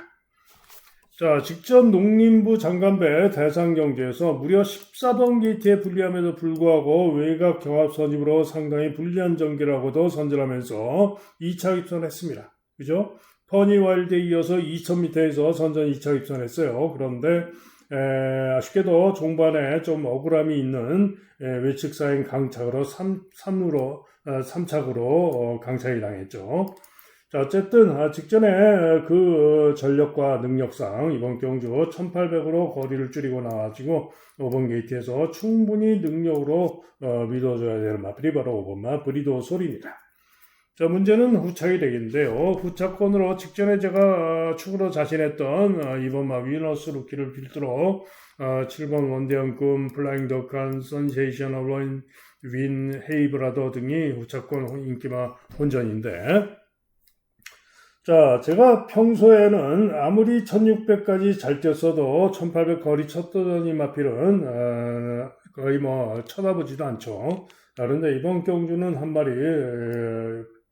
자, 직전 농림부 장관배 대상경주에서 무려 14번 게이트에 불리함에도 불구하고 외곽 경합 선입으로 상당히 불리한 전개라고도 선전하면서 2차 입선했습니다. 그죠? 퍼니와일드에 이어서 2000m에서 선전 2차 입선했어요. 그런데 아쉽게도 종반에 좀 억울함이 있는 외측사인 강착으로 3착으로 강착이 당했죠. 자, 어쨌든 직전에 그 전력과 능력상 이번 경주 1800으로 거리를 줄이고 나와가지고 5번 게이트에서 충분히 능력으로 믿어줘야 되는 마필이 바로 5번마 브리도솔입니다. 자, 문제는 후착이 되겠는데요. 후착권으로 직전에 제가 축으로 자신했던 2번마 위너스 루키를 필두로 7번 원대형꿈, 플라잉 더칸, 선세이셔널 윈, 헤이브라더 등이 후착권 인기마 혼전인데, 자, 제가 평소에는 아무리 1600까지 잘 뛰었어도 1800 거리 첫 도전인 마필은 거의 쳐다보지도 않죠. 그런데 이번 경주는 한 마리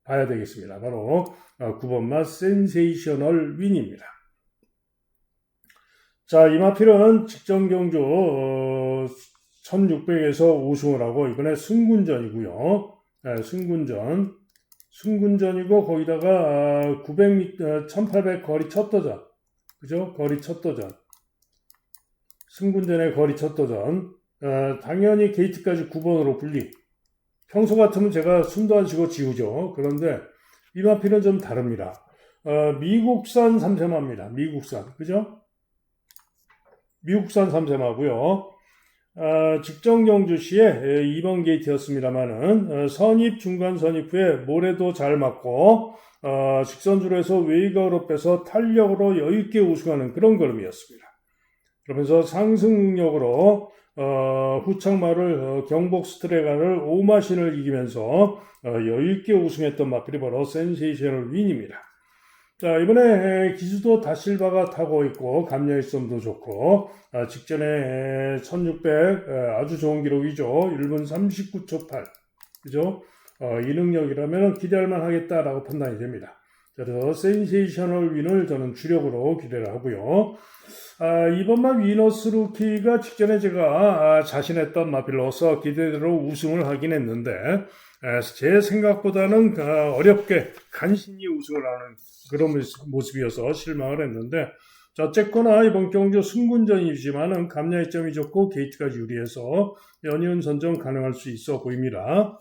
봐야 되겠습니다. 바로 9번마 센세이셔널 윈입니다. 자, 이 마필은 직전 경주 1600에서 우승을 하고 이번에 승군전이고요. 승군전이고 거기다가 900m, 1800 거리 첫 도전. 그죠? 거리 첫 도전. 승군전의 거리 첫 도전. 당연히 게이트까지 9번으로 분리. 평소 같으면 제가 숨도 안 쉬고 지우죠. 그런데 이 마필은 좀 다릅니다. 미국산 삼세마입니다. 미국산. 그죠? 미국산 삼세마고요. 직전 경주 시에 2번 게이트였습니다만은 선입, 중간 선입 후에 모래도 잘 맞고 직선주로 해서 웨이거로 빼서 탄력으로 여유있게 우승하는 그런 걸음이었습니다. 그러면서 상승 능력으로 후창마를 경복 스트레가를 오마신을 이기면서 여유있게 우승했던 마필이 바로 센세이셔널 윈입니다. 자, 이번에 기수도 다실바가 타고 있고 감량성도 좋고 직전에 1600 아주 좋은 기록이죠. 1분 39초 8. 그죠? 이 능력이라면 기대할 만하겠다라고 판단이 됩니다. 그래서 센세이셔널 윈을 저는 주력으로 기대를 하고요. 이번만 위너스 루키가 직전에 제가 자신했던 마필로서 기대대로 우승을 하긴 했는데 제 생각보다는 어렵게 간신히 우승을 하는 그런 모습이어서 실망을 했는데 어쨌거나 이번 경주 승군전이지만은 감량점이 좋고 게이트가 유리해서 연이은 선정 가능할 수 있어 보입니다.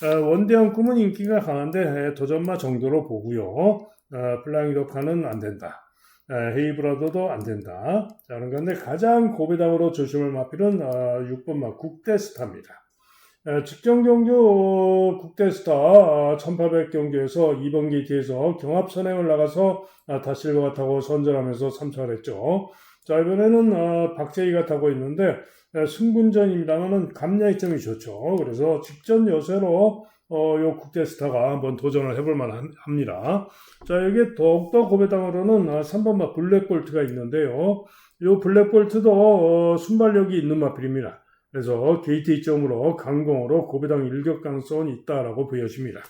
원대한 꿈은 인기가 강한데 도전마 정도로 보고요. 플라잉 덕화는 안 된다. 헤이브라더도 안 된다. 자, 그런데 가장 고배당으로 조심할 마필은 6번마 국대스타입니다. 직전 경주 국대스타 1800 경주에서 2번 게이트에서 경합 선행을 나가서 다실버가 타고 선전하면서 3차를 했죠. 자, 이번에는 박재희가 타고 있는데 승군전입니다만은 감량점이 좋죠. 그래서 직전 여세로 요 국대스타가 한번 도전을 해볼 만합니다. 자, 여기에 더욱더 고배당으로는 3번마 블랙볼트가 있는데요. 요 블랙볼트도 순발력이 있는 마필입니다. 그래서 게이트 2점으로 강공으로 고배당 일격 가능성은 있다라고 보여집니다.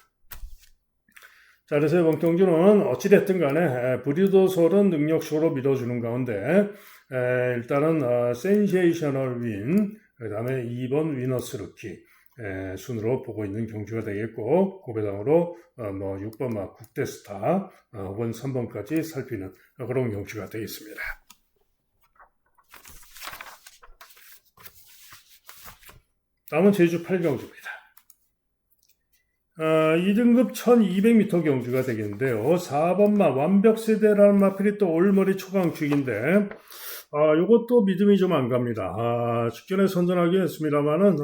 자, 그래서 이번 경주는 어찌됐든 간에 브리더솔은 능력적으로 밀어주는 가운데 일단은 센세이셔널 윈, 그 다음에 2번 위너스 루키 순으로 보고 있는 경주가 되겠고 고배당으로 6번 국대스타 혹은 3번까지 살피는 그런 경주가 되겠습니다. 다음은 제주 8경주입니다. 2등급 1200m 경주가 되겠는데요. 4번마 완벽세대라는 마필이 또 올머리 초강축인데 요것도 믿음이 좀 안 갑니다. 직전에 선전하긴 했습니다만은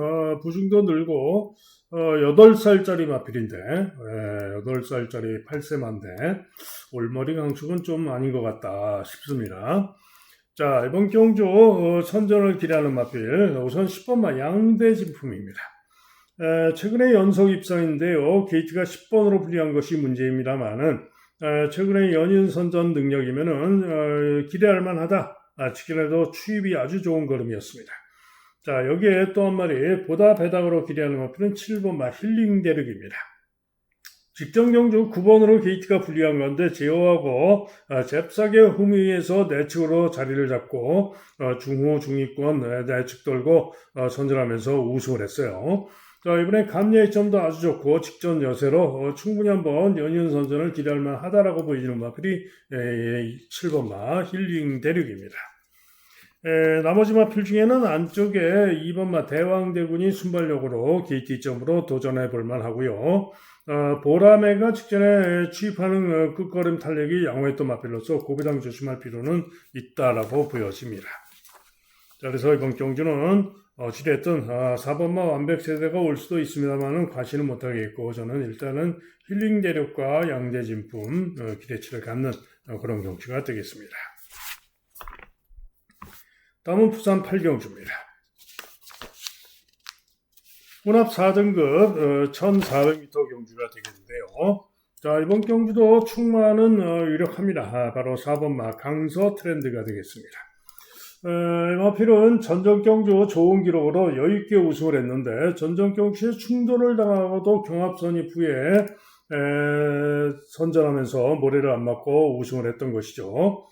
부중도 늘고 8살짜리 마필인데 8살짜리 8세만데 올머리 강축은 좀 아닌 것 같다 싶습니다. 자, 이번 경주 선전을 기대하는 마필 우선 10번마 양대진품입니다. 최근에 연속 입상인데요. 게이트가 10번으로 불리한 것이 문제입니다만은 최근에 연인 선전 능력이면은 기대할 만하다. 직전에도 추입이 아주 좋은 걸음이었습니다. 자, 여기에 또 한 마리 보다 배당으로 기대하는 마필은 7번마 힐링 대륙입니다. 직전 경주 9번으로 게이트가 불리한 건데 제어하고 잽싸게 후미에서 내측으로 자리를 잡고 중후 중위권 내측 돌고 선전하면서 우승을 했어요. 자, 이번에 감량의 점도 아주 좋고 직전 여세로 충분히 한번 연이은 선전을 기대할 만하다라고 보이는 마필이 7번마 힐링 대륙입니다. 나머지 마필 중에는 안쪽에 2번마 대왕대군이 순발력으로 게이트 2점으로 도전해 볼 만하고요. 보라매가 직전에 취입하는 끝걸음 탄력이 양호했던 마필로서 고배당 조심할 필요는 있다라고 보여집니다. 자, 그래서 이번 경주는 어찌됐든 4번마 완벽세대가 올 수도 있습니다만은 과시는 못하겠고 저는 일단은 힐링 대륙과 양대진품 기대치를 갖는 그런 경주가 되겠습니다. 다음은 부산 8경주입니다. 혼합 4등급 1400m 경주가 되겠는데요. 자, 이번 경주도 충만은 유력합니다. 바로 4번마 강서 트렌드가 되겠습니다. 마필은 전전 경주 좋은 기록으로 여유있게 우승을 했는데 전전 경주에 충돌을 당하고도 경합 선입 후에 선전하면서 모래를 안 맞고 우승을 했던 것이죠.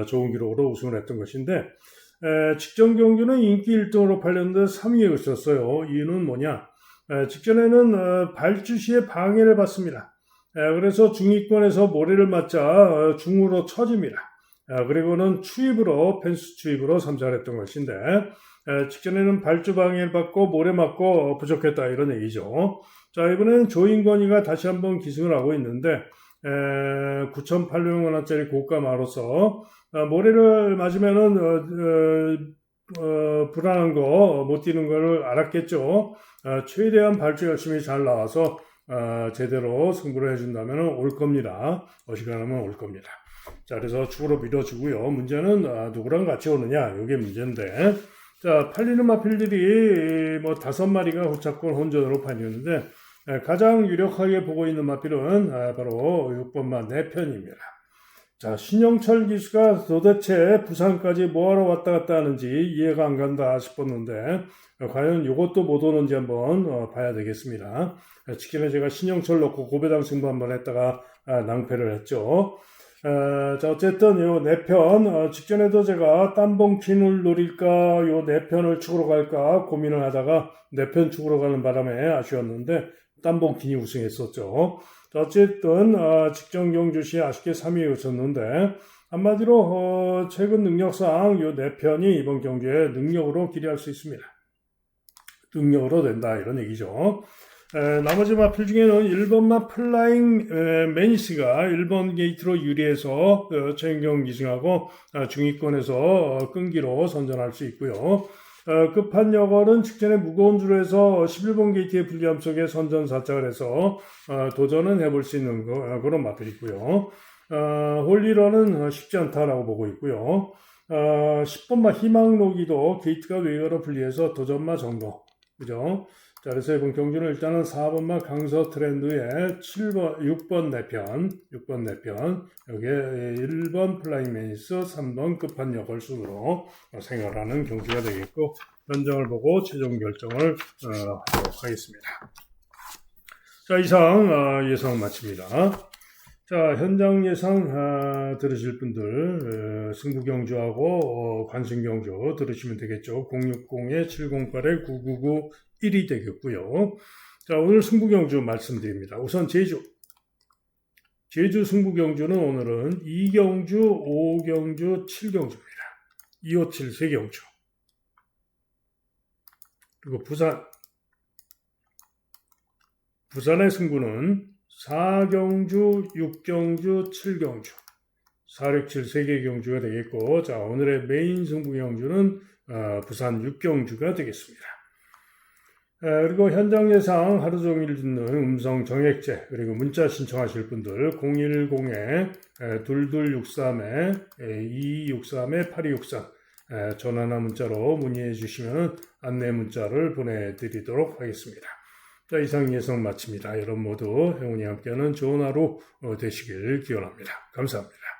좋은 기록으로 우승을 했던 것인데 직전 경주는 인기 1등으로 팔렸는데 3위에 있었어요. 이유는 뭐냐? 직전에는 발주 시에 방해를 받습니다. 그래서 중위권에서 모래를 맞자 중으로 처집니다. 그리고는 펜스 추입으로 삼사를 했던 것인데, 직전에는 발주 방해를 받고 모래 맞고 부족했다 이런 얘기죠. 자, 이번에는 조인권이가 다시 한번 기승을 하고 있는데 9,800만 원짜리 고가 마로서 모래를 맞으면은 불안한 거 못 뛰는 걸 알았겠죠. 최대한 발주 열심히 잘 나와서 제대로 승부를 해준다면 올 겁니다. 어지간하면 올 겁니다. 자, 그래서 축으로 밀어주고요. 문제는 누구랑 같이 오느냐, 이게 문제인데, 자, 팔리는 마필들이 뭐 5마리가 후차권 혼전으로 팔리는데 가장 유력하게 보고 있는 마필은 바로 6번마 4편입니다. 자, 신영철 기수가 도대체 부산까지 뭐하러 왔다 갔다 하는지 이해가 안 간다 싶었는데 과연 이것도 못 오는지 한번 봐야 되겠습니다. 직전에 제가 신영철 넣고 고배당 승부 한번 했다가 낭패를 했죠. 자, 어쨌든 요 4편 직전에도 제가 땀봉킨을 노릴까 요 4편을 축으로 갈까 고민을 하다가 4편 축으로 가는 바람에 아쉬웠는데 땀봉킨이 우승했었죠. 자, 어쨌든 직전 경주시 아쉽게 3위에 그쳤는데 한마디로 최근 능력상 요 4편이 이번 경주에 능력으로 기대할 수 있습니다. 능력으로 된다 이런 얘기죠. 나머지 마필 중에는 1번마 플라잉 매니스가 1번 게이트로 유리해서 최인경 기승하고 중위권에서 끈기로 선전할 수 있고요. 급한 여걸은 직전에 무거운 줄로 해서 11번 게이트의 불리함 속에 선전 살짝을 해서 도전은 해볼 수 있는 그런 마필이 있고요. 홀리런은 쉽지 않다라고 보고 있고요. 10번마 희망로기도 게이트가 외곽으로 분리해서 도전마 정도. 그죠? 자, 그래서 이번 경주는 일단은 4번마 강서 트렌드의 6번 4편, 여기에 1번 플라잉 매니스, 3번 급한 여걸 순으로 생각하는 경주가 되겠고, 현장을 보고 최종 결정을 하도록 하겠습니다. 자, 이상 예상 마칩니다. 자, 현장 예상 들으실 분들 승부 경주하고 관승 경주 들으시면 되겠죠. 060-708-9991이 되겠고요. 자, 오늘 승부 경주 말씀드립니다. 우선 제주 승부 경주는 오늘은 2경주, 5경주, 7경주입니다. 2, 5, 7 3경주. 그리고 부산의 승부는 4경주, 6경주, 7경주, 467 3개 경주가 되겠고, 자, 오늘의 메인 승부 경주는 부산 6경주가 되겠습니다. 그리고 현장 예상 하루 종일 듣는 음성 정액제, 그리고 문자 신청하실 분들 010-2263-2263-8263 전화나 문자로 문의해 주시면 안내 문자를 보내드리도록 하겠습니다. 자, 이상 예상 마칩니다. 여러분 모두 행운이 함께하는 좋은 하루 되시길 기원합니다. 감사합니다.